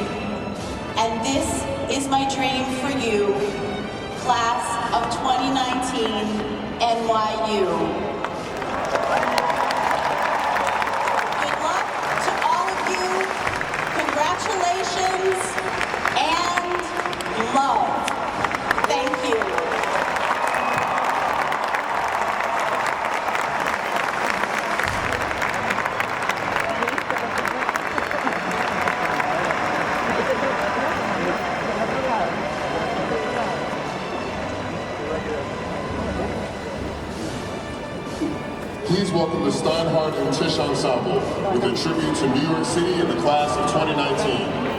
and this is my dream for you, class of 2019 NYU. Good luck to all of you. Congratulations and love. Thank you. Please welcome the Steinhardt and Tisch Ensemble with a tribute to New York City in the class of 2019.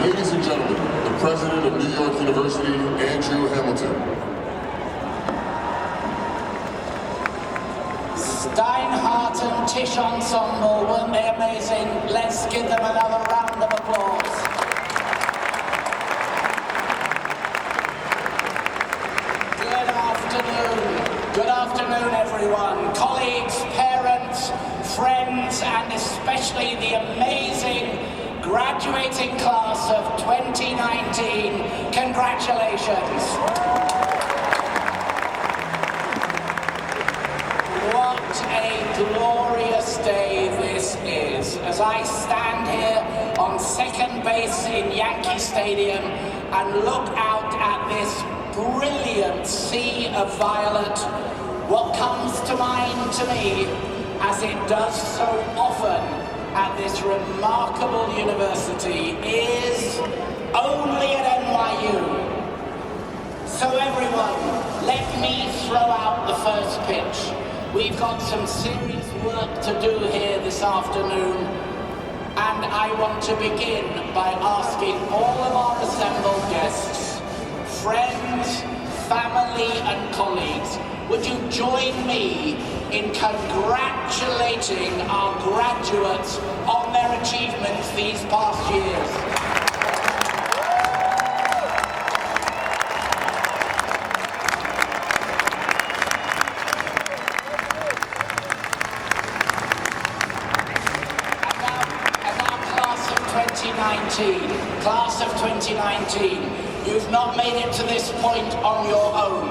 Ladies and gentlemen, the president of New York University, Andrew Hamilton. Steinhardt and Tisch Ensemble, weren't they amazing? Let's give them another round of applause. Good afternoon, everyone. Colleagues, parents, friends, and especially the amazing graduating class of 2019. Congratulations. What a glorious day this is. As I stand here on second base in Yankee Stadium and look out at this brilliant sea of violet, what comes to mind to me, as it does so often at this remarkable university, is only at NYU. So everyone, let me throw out the first pitch. We've got some serious work to do here this afternoon, and I want to begin by asking all of our assembled guests, friends, family, and colleagues, would you join me in congratulating our graduates on their achievements these past years? Class of 2019, you've not made it to this point on your own.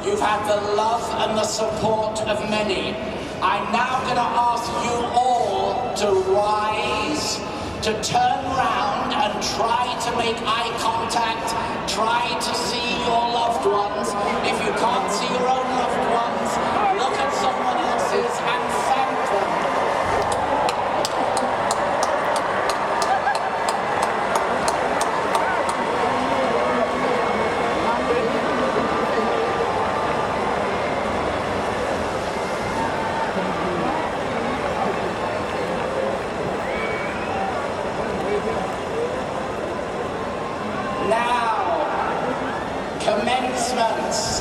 You've had the love and the support of many. I'm now going to ask you all to rise, to turn round and try to make eye contact, try to see your loved ones. If you can't see your own loved ones, look at someone else's and thank them.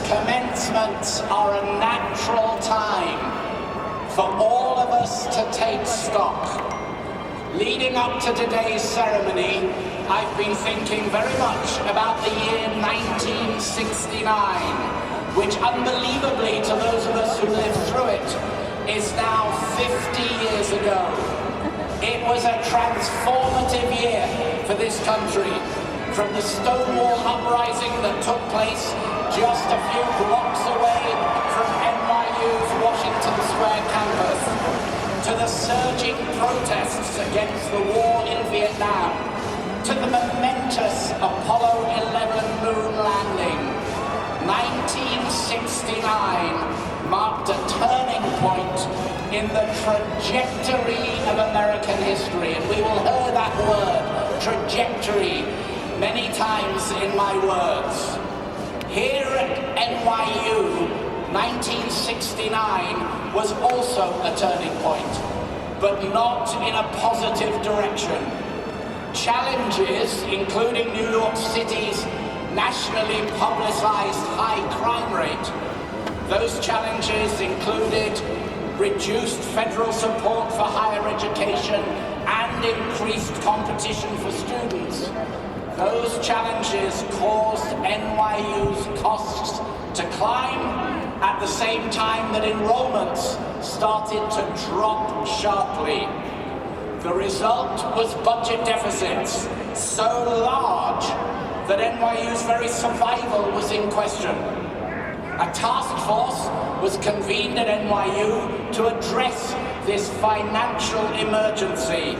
Commencements are a natural time for all of us to take stock. Leading up to today's ceremony, I've been thinking very much about the year 1969, which unbelievably to those of us who lived through it, is now 50 years ago. It was a transformative year for this country. From the Stonewall uprising that took place just a few blocks away from NYU's Washington Square campus, to the surging protests against the war in Vietnam, to the momentous Apollo 11 moon landing, 1969 marked a turning point in the trajectory of American history. And we will hear that word, trajectory, many times in my words. Here at NYU, 1969 was also a turning point, but not in a positive direction. Challenges, including New York City's nationally publicized high crime rate, those challenges included reduced federal support for higher education and increased competition for students. Those challenges caused NYU's costs to climb at the same time that enrollments started to drop sharply. The result was budget deficits so large that NYU's very survival was in question. A task force was convened at NYU to address this financial emergency.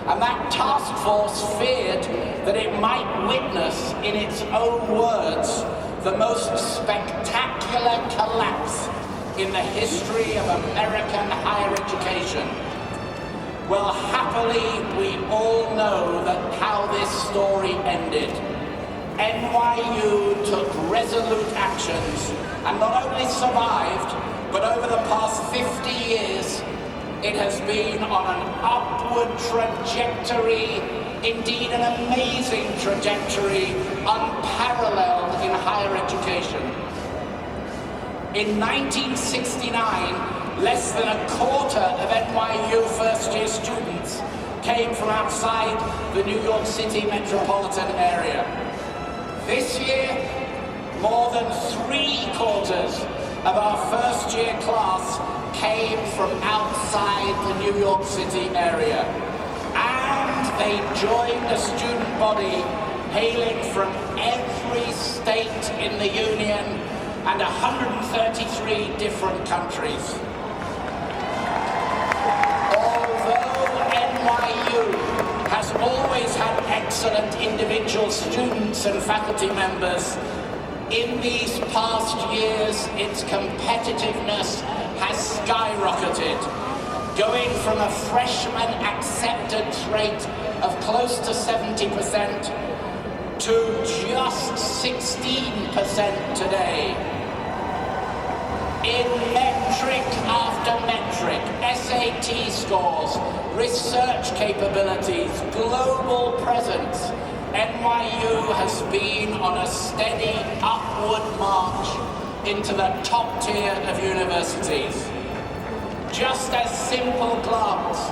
And that task force feared that it might witness, in its own words, the most spectacular collapse in the history of American higher education. Well, happily, we all know that how this story ended. NYU took resolute actions and not only survived, but over the past 50 years, it has been on an upward trajectory Indeed, an amazing trajectory, unparalleled in higher education. In 1969, less than a quarter of NYU first-year students came from outside the New York City metropolitan area. This year, more than 3/4 of our first-year class came from outside the New York City area. And they joined a student body hailing from every state in the Union and 133 different countries. Although NYU has always had excellent individual students and faculty members, in these past years, its competitiveness has skyrocketed, going from a freshman acceptance rate of close to 70% to just 16% today. In metric after metric, SAT scores, research capabilities, global presence, NYU has been on a steady upward march into the top tier of universities. Just a simple glance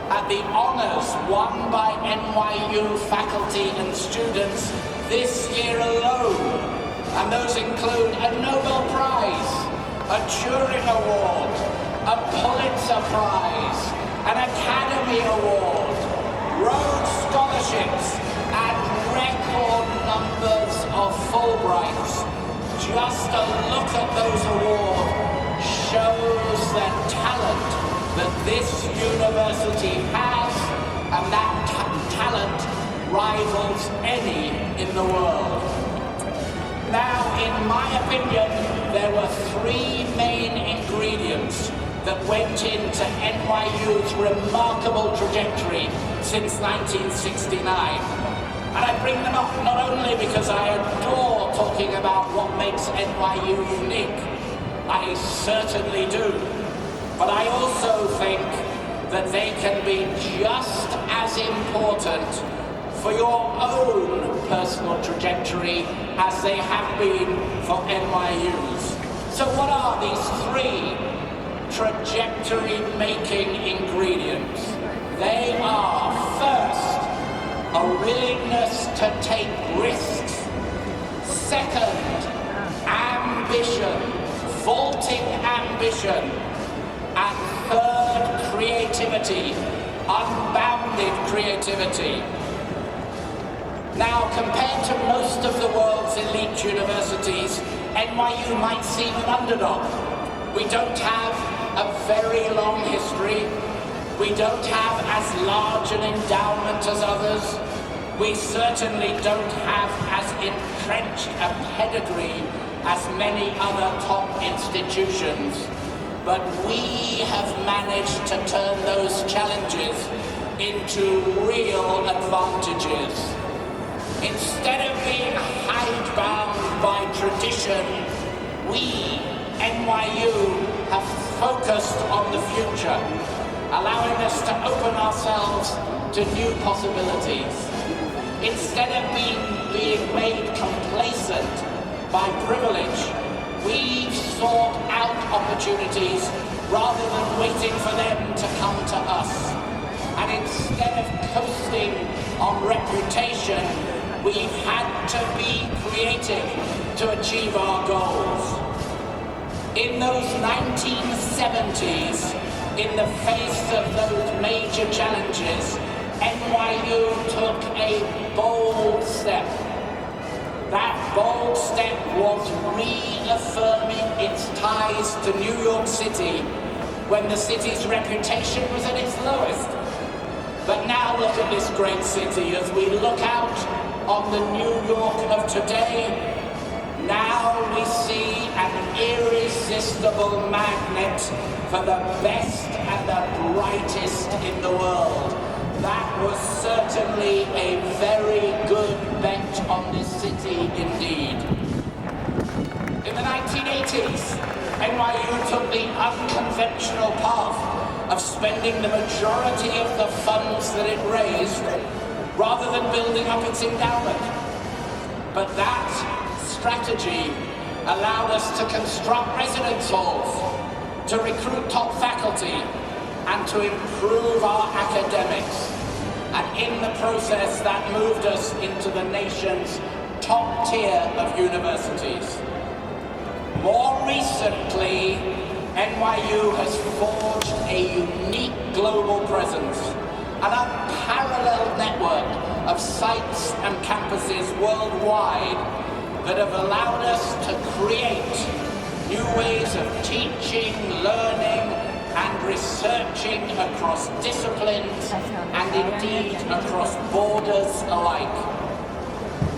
at the honors won by NYU faculty and students this year alone, and those include a Nobel Prize, a Turing Award, a Pulitzer Prize, an Academy Award, Rhodes Scholarships, and record numbers of Fulbrights. Just a look at those awards shows the talent that this university has, and that talent rivals any in the world. Now, in my opinion, there were three main ingredients that went into NYU's remarkable trajectory since 1969. And I bring them up not only because I adore talking about what makes NYU unique, I certainly do, but I also think that they can be just as important for your own personal trajectory as they have been for NYU's. So what are these three trajectory-making ingredients? They are, first, a willingness to take risks. Second, ambition, vaulting ambition. And third, creativity, unbounded creativity. Now, compared to most of the world's elite universities, NYU might seem an underdog. We don't have a very long history. We don't have as large an endowment as others. We certainly don't have as entrenched a pedigree as many other top institutions. But we have managed to turn those challenges into real advantages. Instead of being hidebound by tradition, we, NYU, have focused on the future, allowing us to open ourselves to new possibilities. Instead of being made complacent by privilege, we've sought out opportunities rather than waiting for them to come to us. And instead of coasting on reputation, we've had to be creative to achieve our goals. In those 1970s, in the face of those major challenges, NYU took a bold step. That bold step was reaffirming its ties to New York City when the city's reputation was at its lowest. But now look at this great city as we look out on the New York of today. Now we see an irresistible magnet for the best and the brightest in the world. That was certainly a very good bet on this city indeed. In the 1980s, NYU took the unconventional path of spending the majority of the funds that it raised rather than building up its endowment. But that strategy allowed us to construct residence halls, to recruit top faculty, and to improve our academics. And in the process, that moved us into the nation's top tier of universities. More recently, NYU has forged a unique global presence, an unparalleled network of sites and campuses worldwide that have allowed us to create new ways of teaching, learning, and researching across disciplines and indeed across borders alike.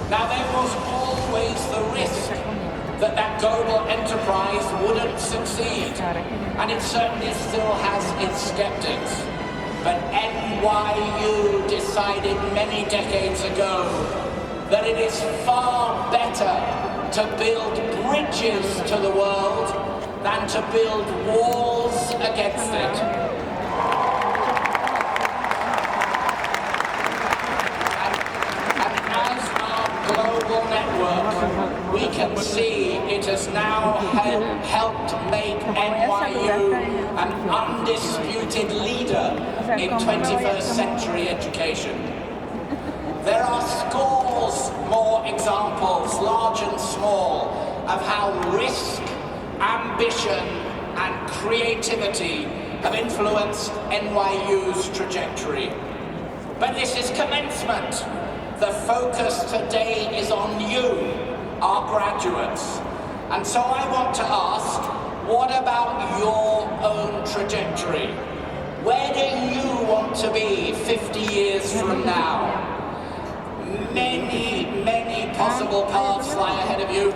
Now, there was always the risk that that global enterprise wouldn't succeed, and it certainly still has its skeptics. But NYU decided many decades ago that it is far better to build bridges to the world than to build walls against it. And as our global network, we can see it has now helped make NYU an undisputed leader in 21st century education. There are scores more examples, large and small, of how risk, ambition, and creativity have influenced NYU's trajectory. But this is commencement. The focus today is on you, our graduates. And so I want to ask, what about your own trajectory? Where do you want to be 50 years from now? Many, many possible paths lie ahead of you.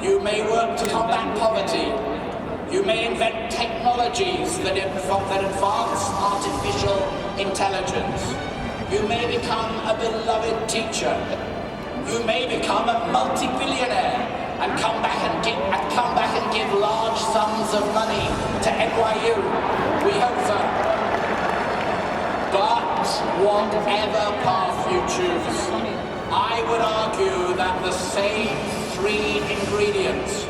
You may work to combat poverty. You may invent technologies that advance artificial intelligence. You may become a beloved teacher. You may become a multi-billionaire and come back and give large sums of money to NYU. We hope so. But whatever path you choose, I would argue that the same three ingredients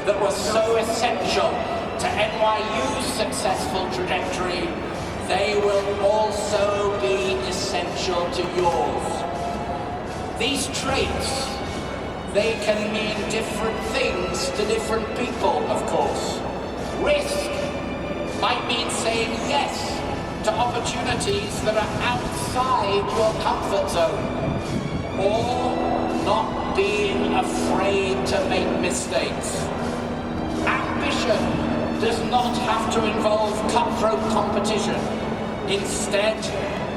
that were so essential to NYU's successful trajectory, they will also be essential to yours. These traits, they can mean different things to different people, of course. Risk might mean saying yes to opportunities that are outside your comfort zone, or not being afraid to make mistakes. Ambition does not have to involve cutthroat competition. Instead,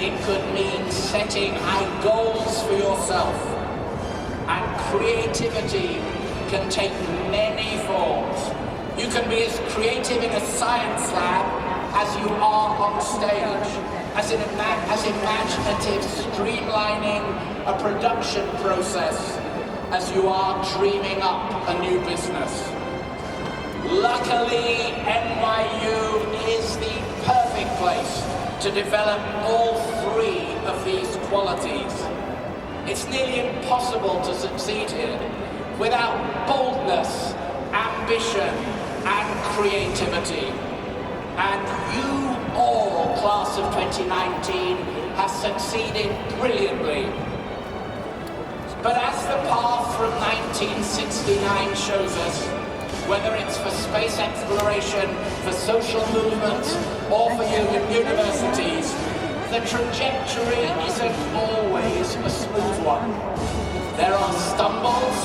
it could mean setting high goals for yourself. And creativity can take many forms. You can be as creative in a science lab as you are on stage, as imaginative streamlining a production process as you are dreaming up a new business. Luckily, NYU is the perfect place to develop all three of these qualities. It's nearly impossible to succeed here without boldness, ambition, and creativity. And you all, class of 2019, have succeeded brilliantly. But as the path from 1969 shows us, whether it's for space exploration, for social movements, or for universities, the trajectory isn't always a smooth one. There are stumbles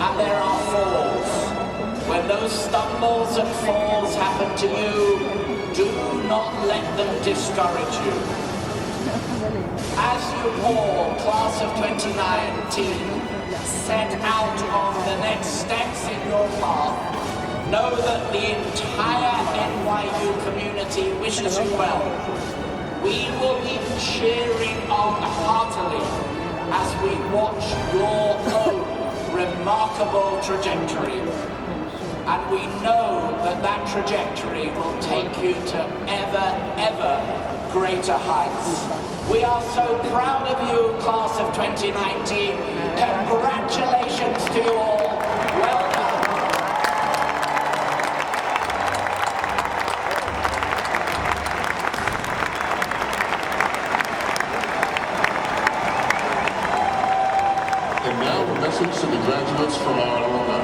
and there are falls. When those stumbles and falls happen to you, do not let them discourage you. As you all, class of 2019, set out on the next steps in your path, know that the entire NYU community wishes you well. We will be cheering on heartily as we watch your own remarkable trajectory. And we know that that trajectory will take you to ever, ever greater heights. We are so proud of you, class of 2019. Congratulations to you all. Well done. And now a message to the graduates from our alumni.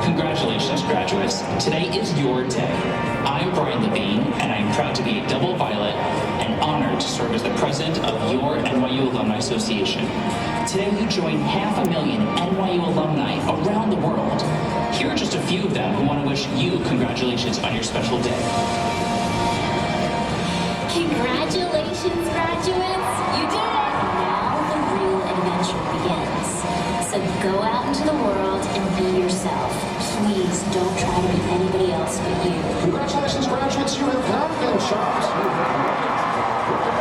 Congratulations, graduates. Today is your day. I'm Brian Levine, and I am proud to be a double violet and honored to serve as the president of your NYU Alumni Association. Today, we join 500,000 NYU alumni around the world. Here are just a few of them who want to wish you congratulations on your special day. Congratulations, graduates! You did it! Now the real adventure begins. So go out into the world and be yourself. Please don't try to be anybody else but you. Congratulations, graduates. You have not been shocked. The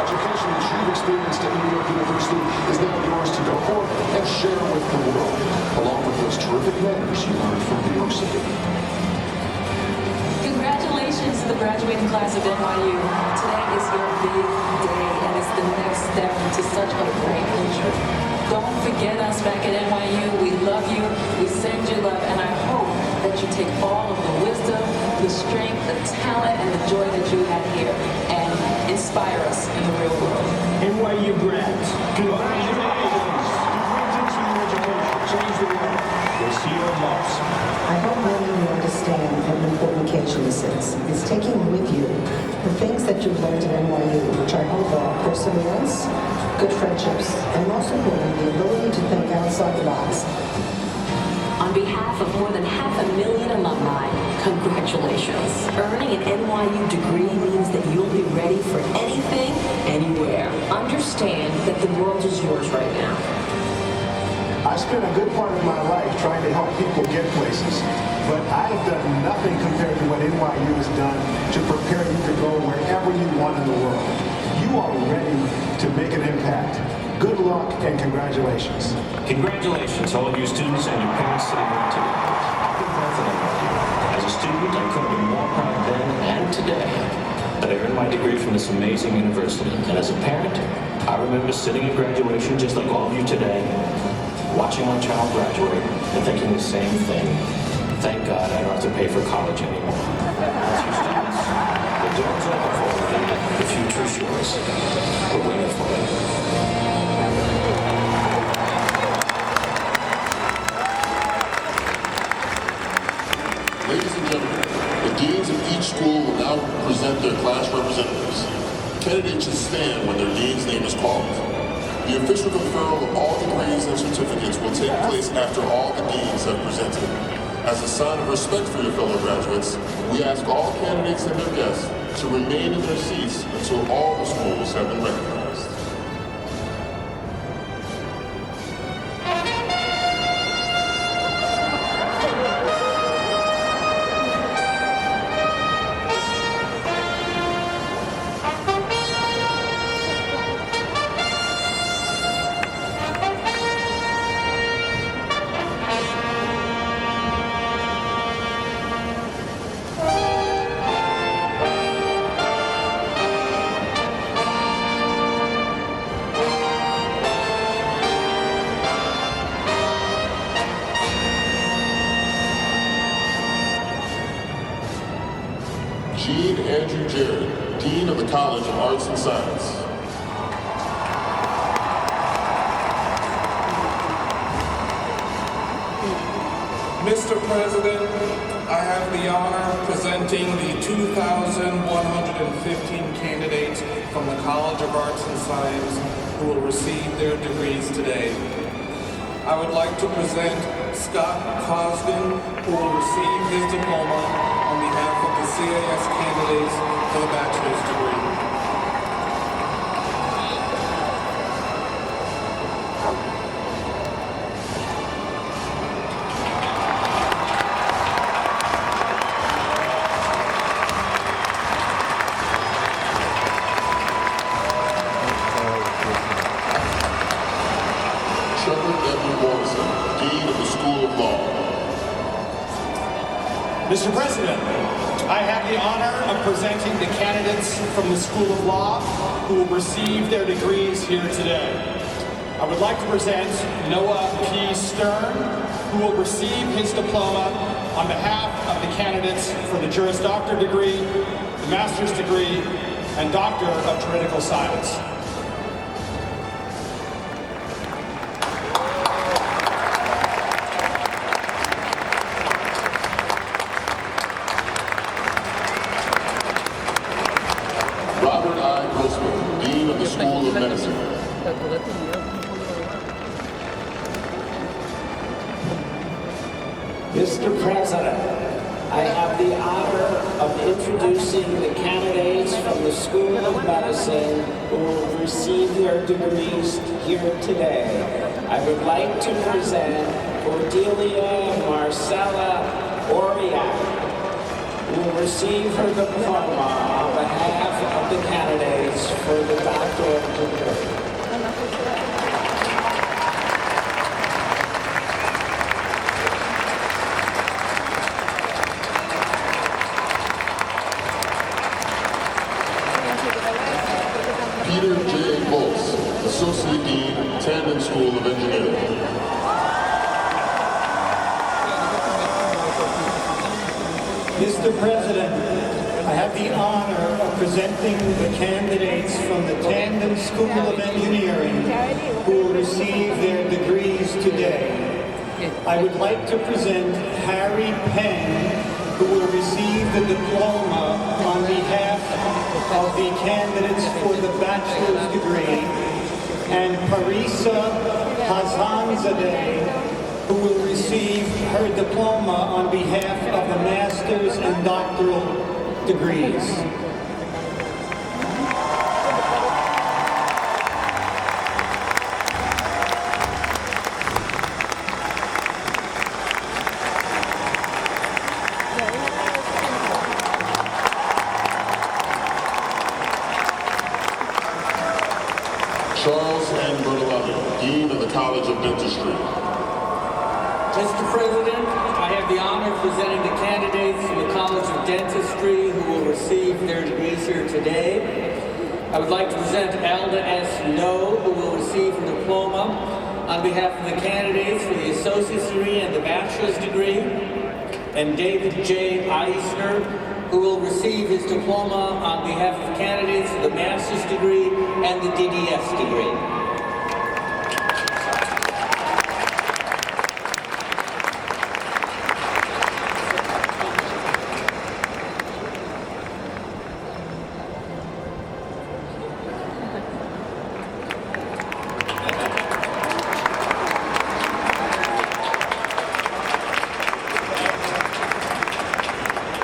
education that you've experienced at New York University is now yours to go forth and share with the world, along with those terrific manners you learned from New York City. Congratulations to the graduating class of NYU. Today is your big day, and it's the next step into such a great future. Don't forget us back at NYU. We love you, we send you love, and I hope that you take all of the wisdom, the strength, the talent, and the joy that you have here and inspire us in the real world. NYU grads, congratulations! Change the world. We'll see you in Mars. I hope many of you understand what an important occasion this is. It's taking with you the things that you've learned at NYU, which I hope are perseverance, good friendships, and most importantly, the ability to think outside the box. On behalf of more than 500,000 alumni, congratulations. Earning an NYU degree means that you'll be ready for anything, anywhere. Understand that the world is yours right now. I spent a good part of my life trying to help people get places, but I have done nothing compared to what NYU has done to prepare you to go wherever you want in the world. You are ready to make an impact. Good luck and congratulations. Congratulations, all of you students and your parents sitting here today. I've been president of you. As a student, I couldn't be more proud then and today that I earned my degree from this amazing university. And as a parent, I remember sitting at graduation just like all of you today, watching my child graduate and thinking the same thing. Thank God I don't have to pay for college anymore. As you students, the door's open for you. The future's yours. We're waiting for it. Ladies and gentlemen, the deans of each school will now present their class representatives. Candidates should stand when their dean's name is called. The official conferral of all degrees and certificates will take place after all the deans have presented. As a sign of respect for your fellow graduates, we ask all candidates and their guests to remain in their seats until all the schools have been recognized. Dean of the College of Arts and Science. Mr. President, I have the honor of presenting the 2,115 candidates from the College of Arts and Science who will receive their degrees today. I would like to present Scott Cosden, who will receive his diploma on behalf of the CAS candidates for the bachelor's degree. Trevor W. Morrison, Dean of the School of Law. Mr. President, I have the honor of presenting the candidates from the School of Law who will receive their degrees here today. I would like to present Noah P. Stern, who will receive his diploma on behalf of the candidates for the Juris Doctor degree, the Master's degree, and Doctor of Juridical Science. Robert I. Grossman, Dean of the School of Medicine. Mr. President, I have the honor of introducing the candidates from the School of Medicine who will receive their degrees here today. I would like to present Cordelia Marcella Oriak, who will receive her diploma on behalf of the candidates for the doctoral degree. Peter J. Volz, Associate Dean, Tandon School of Engineering. Mr. President, I have the honor of presenting the candidates from the Tandon School of Engineering who will receive their degrees today. I would like to present Harry Penn, who will receive the diploma on behalf of the candidates for the bachelor's degree, and Parisa Hazanzadeh, who will receive her diploma on behalf of the master's and doctoral degrees. Charles N. Bertolelli, Dean of the College of Dentistry. Mr. President, I have the honor of presenting the candidates from the College of Dentistry who will receive their degrees here today. I would like to present Alda S. No, who will receive her diploma on behalf of the candidates for the Associate's degree and the Bachelor's degree, and David J. Eisner, who will receive his diploma on behalf of candidates for the Master's degree and the DDS degree.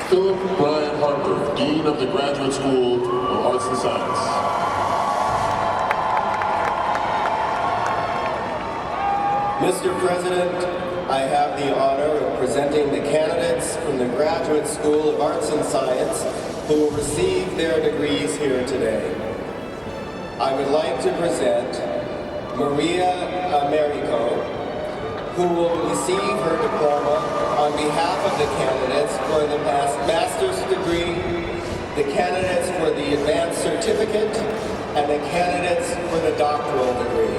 Philip Brian Harper, Dean of the Graduate School of Arts and Science. Mr. President, I have the honor of presenting the candidates from the Graduate School of Arts and Science who will receive their degrees here today. I would like to present Maria Americo, who will receive her diploma on behalf of the candidates for the master's degree, the candidates for the advanced certificate, and the candidates for the doctoral degree.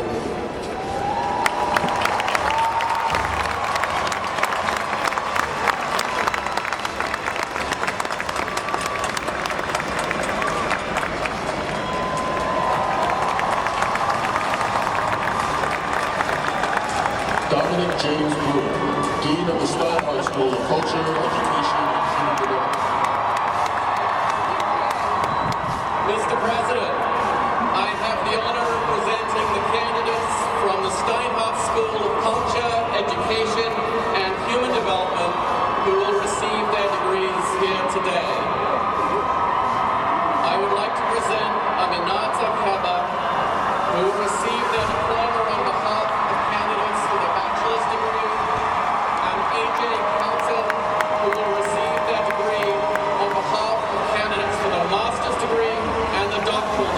Dominic James Brewer, Dean of the Steinhardt School of Culture, Education, and Human Development. Mr. President, I have the honor of presenting the candidates from the Steinhardt School of Culture, Education, and Human Development who will receive their degrees here today. I would like to present Aminata Keba, who will receive their diploma on behalf of candidates for the bachelor's degree, and AJ Kelton, who will receive their degree on behalf of candidates for the master's degree and the doctoral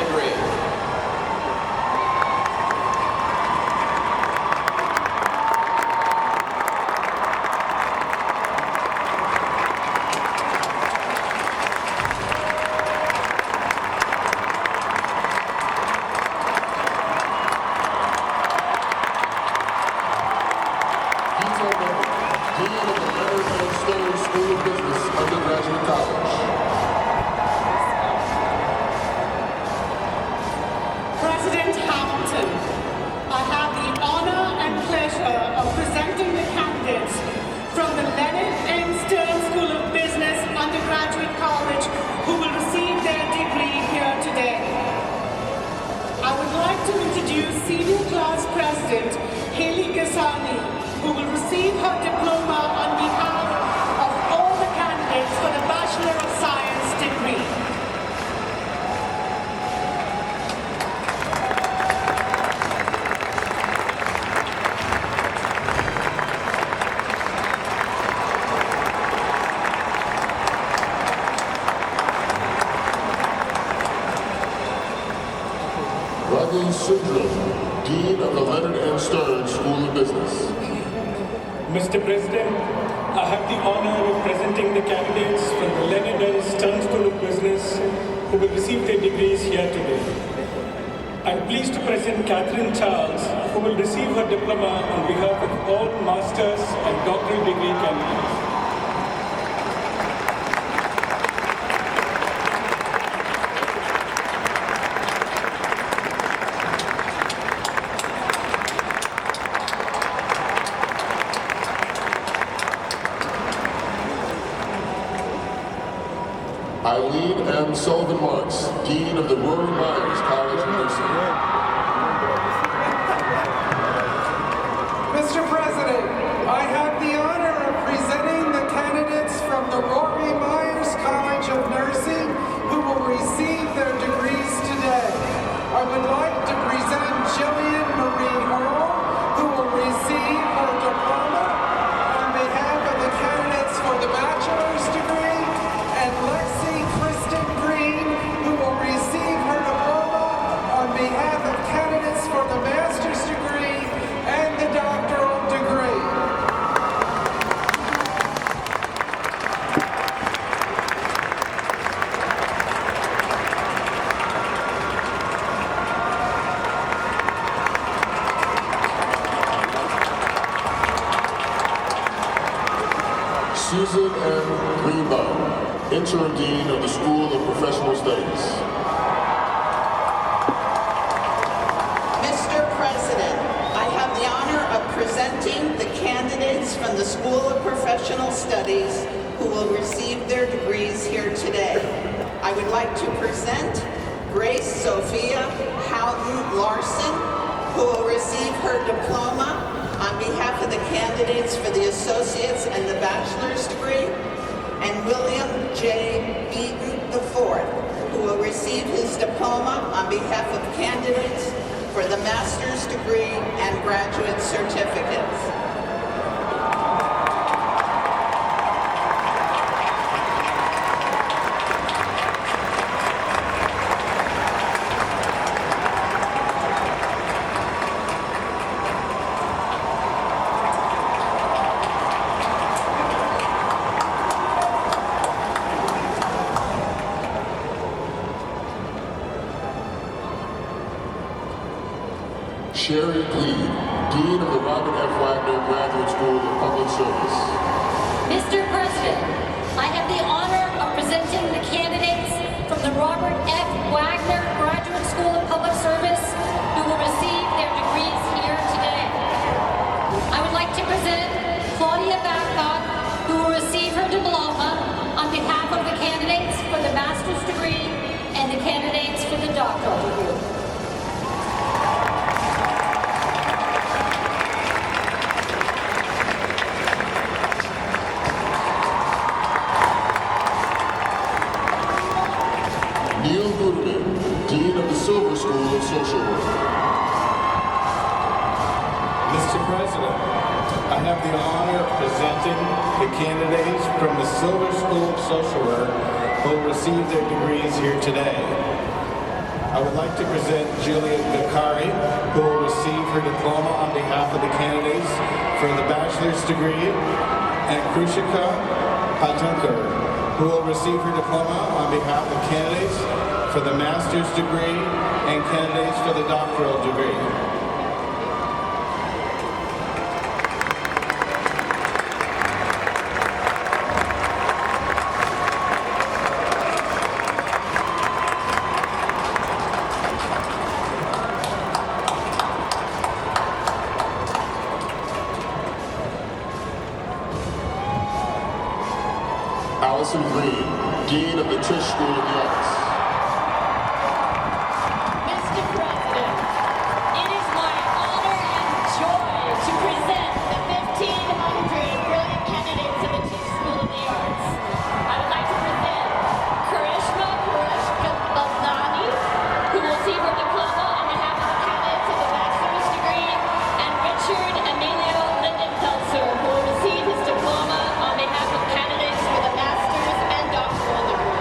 Stern School of Business Undergraduate College. President Hamilton, I have the honor and pleasure of presenting the candidates from the Leonard M. Stern School of Business Undergraduate College who will receive their degree here today. I would like to introduce Senior Class President Haley Gasani, who will receive her diploma on behalf of all the candidates for the Bachelor of Science degree. Syndrome, Dean of the Leonard M. Stern School of Business. Mr. President, I have the honor of presenting the candidates from the Leonard M. Stern School of Business who will receive their degrees here today. I'm pleased to present Catherine Charles, who will receive her diploma on behalf of all master's and doctoral degree candidates. Eileen M. Sullivan Marks, Dean of the Rory Myers College of Nursing. Mr. President, I have the honor of presenting the candidates from the Rory Myers College of Nursing who will receive their degrees today. I would like to present Jillian Marie Earl, who will receive her diploma on behalf of the candidates for the bachelor's degree, and Lexi Kristen Green, who will receive her diploma on behalf of candidates for the master's degree and the doctoral degree. Susan M. Greenbaum, Interim Dean of the School of Professional Studies. Mr. President, I have the honor of presenting the candidates from the School of Professional Studies who will receive their degrees here today. I would like to present Grace Sophia Houghton Larson, who will receive her diploma on behalf of the candidates for the associate's and the bachelor's degree, and William J. Beaton IV, who will receive his diploma on behalf of candidates for the master's degree and graduate certificates. Sherry Gleed, Dean of the Robert F. Wagner Graduate School of Public Service. Mr. President, I have the honor of presenting the candidates from the Robert F. Wagner Graduate School of Public Service who will receive their degrees here today. I would like to present Claudia Babcock, who will receive her diploma on behalf of the candidates for the master's degree and the candidates for the doctoral degree. Neil Goodman, Dean of the Silver School of Social Work. Mr. President, I have the honor of presenting the candidates from the Silver School of Social Work who will receive their degrees here today. I would like to present Juliet Vicari, who will receive her diploma on behalf of the candidates for the bachelor's degree, and Krushika Patunkar, who will receive her diploma on behalf of candidates for the master's degree and candidates for the doctoral degree. Allison Green, Dean of the Tisch School of the Arts. Mr. President, it is my honor and joy to present the 1,500 brilliant candidates of the Tisch School of the Arts. I would like to present Karishma Purushottam, who will receive her diploma on behalf of the candidates of the bachelor's degree, and Richard Emilio Lindenfelser, who will receive his diploma on behalf of candidates for the master's and doctoral degree.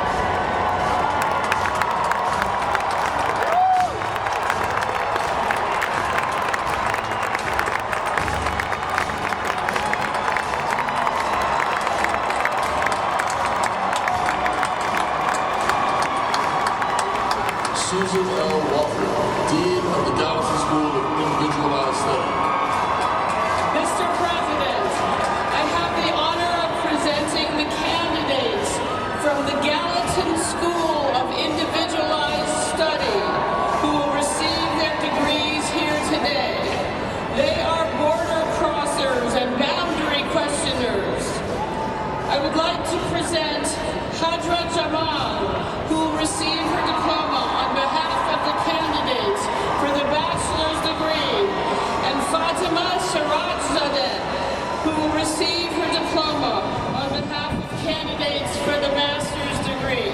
Susan L. Walker, Dean of the Gallatin School of Individualized Study. Mr. President, I have the honor of presenting the candidates from the Gallatin School of Individualized Study who will receive their degrees here today. They are border crossers and boundary questioners. I would like to present Hadra Jamal, who will receive her diploma on behalf of the candidates for the bachelor's degree, and Fatima Sharajzadeh, who will receive her diploma on behalf of candidates for the master's degree.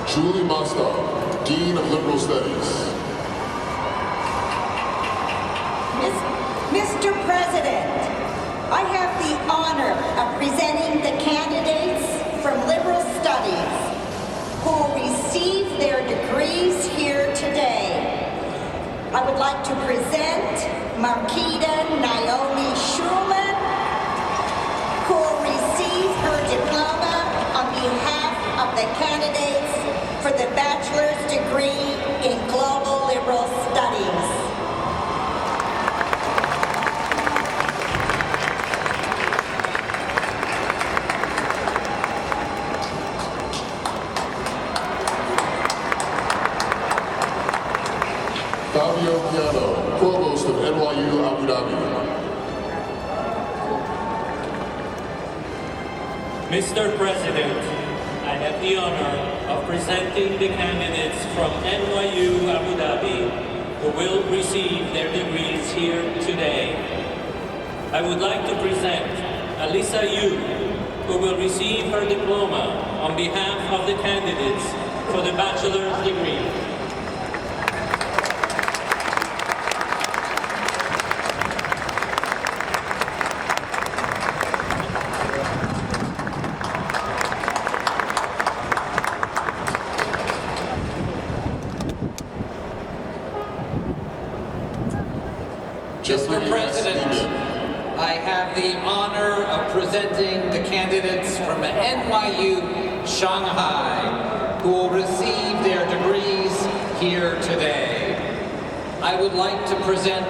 Julie Mostar, Dean of Liberal Studies. Mr. President, I have the honor of presenting the candidates from Liberal Studies who will receive their degrees here today. I would like to present Marquita Naomi Schulman, who will receive her diploma on behalf of the candidates for the bachelor's degree in Global Liberal Studies. Fabio Piano, Provost of NYU Abu Dhabi. Mr. President, I have the honor of presenting the candidates from NYU Abu Dhabi who will receive their degrees here today. I would like to present Alisa Yu, who will receive her diploma on behalf of the candidates for the bachelor's degree. Mr. President, I have the honor of presenting the candidates from NYU Shanghai who will receive their degrees here today. I would like to present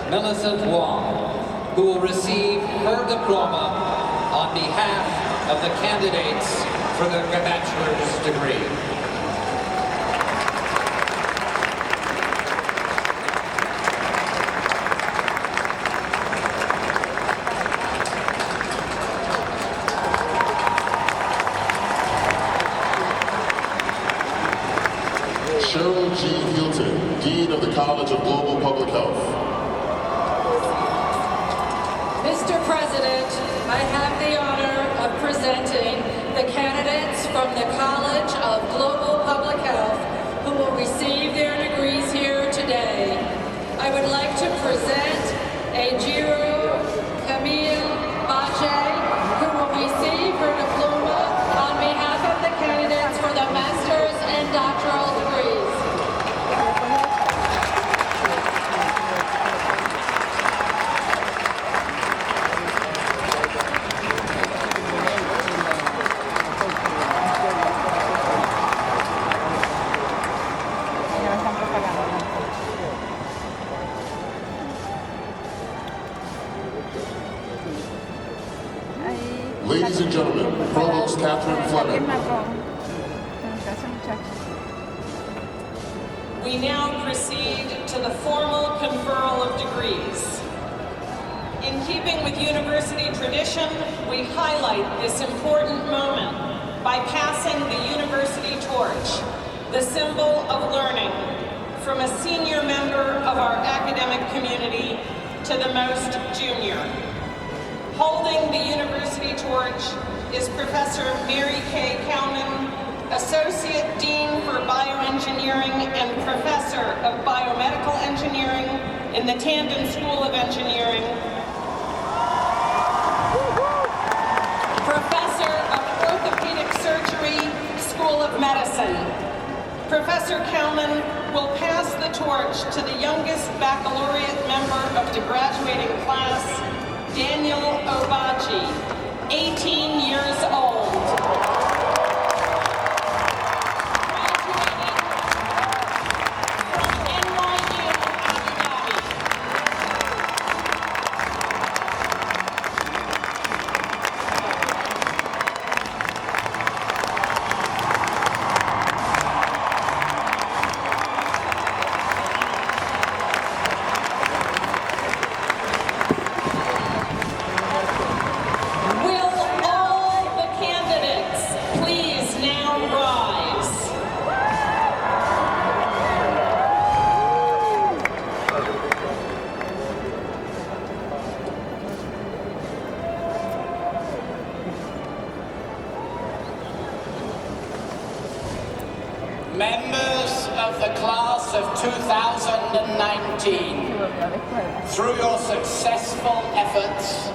Millicent Wong, who will receive her diploma on behalf of the candidates for the bachelor's degree. Cheryl G. Hilton, Dean of the College of Global Public Health. Mr. President, I have the honor of presenting the candidates from the College of Global Public Health who will receive their degrees here today. I would like to present Ejiro Camille Bache, who will receive her diploma on behalf of the candidates for the master's and doctoral degrees. Ladies and gentlemen, Provost Catherine Fleming. We now proceed to the formal conferral of degrees. In keeping with university tradition, we highlight this important moment by passing the university torch, the symbol of learning, from a senior member of our academic community to the most junior. Holding the university torch is Professor Mary Kay Kalman, Associate Dean for Bioengineering and Professor of Biomedical Engineering in the Tandon School of Engineering, Professor of Orthopedic Surgery, School of Medicine. Professor Kalman will pass the torch to the youngest baccalaureate member of the graduating class, Daniel Obachi, 18 years old. Members of the class of 2019, through your successful efforts,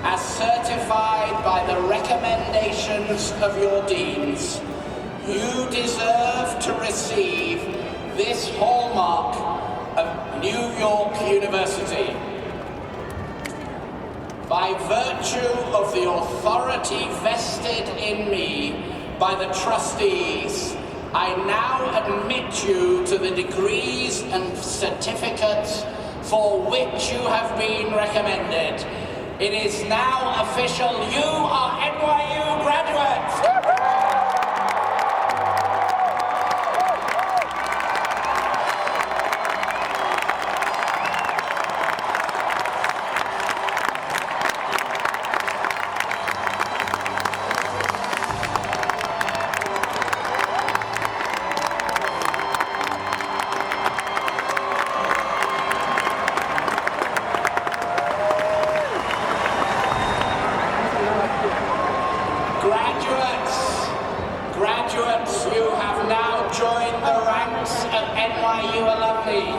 as certified by the recommendations of your deans, you deserve to receive this hallmark of New York University. By virtue of the authority vested in me by the trustees, I now admit you to the degrees and certificates for which you have been recommended. It is now official. You are NYU graduates. Graduates, you have now joined the ranks of NYU alumni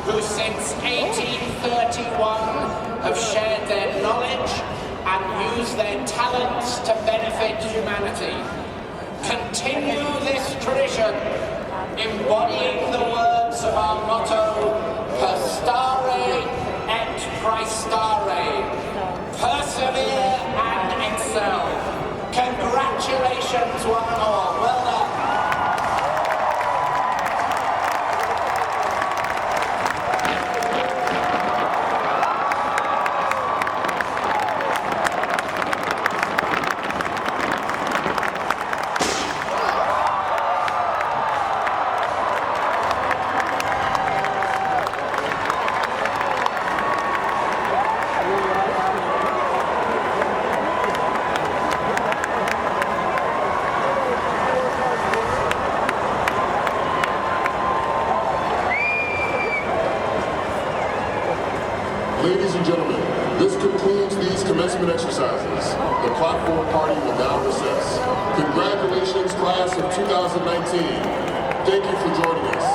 who since 1831 have shared their knowledge and used their talents to benefit humanity. Continue this tradition, embodying the words of our motto, per stare et praestare, persevere and excel. Congratulations, one and all. Well done. Ladies and gentlemen, this concludes these commencement exercises. The platform party will now recess. Congratulations, class of 2019. Thank you for joining us.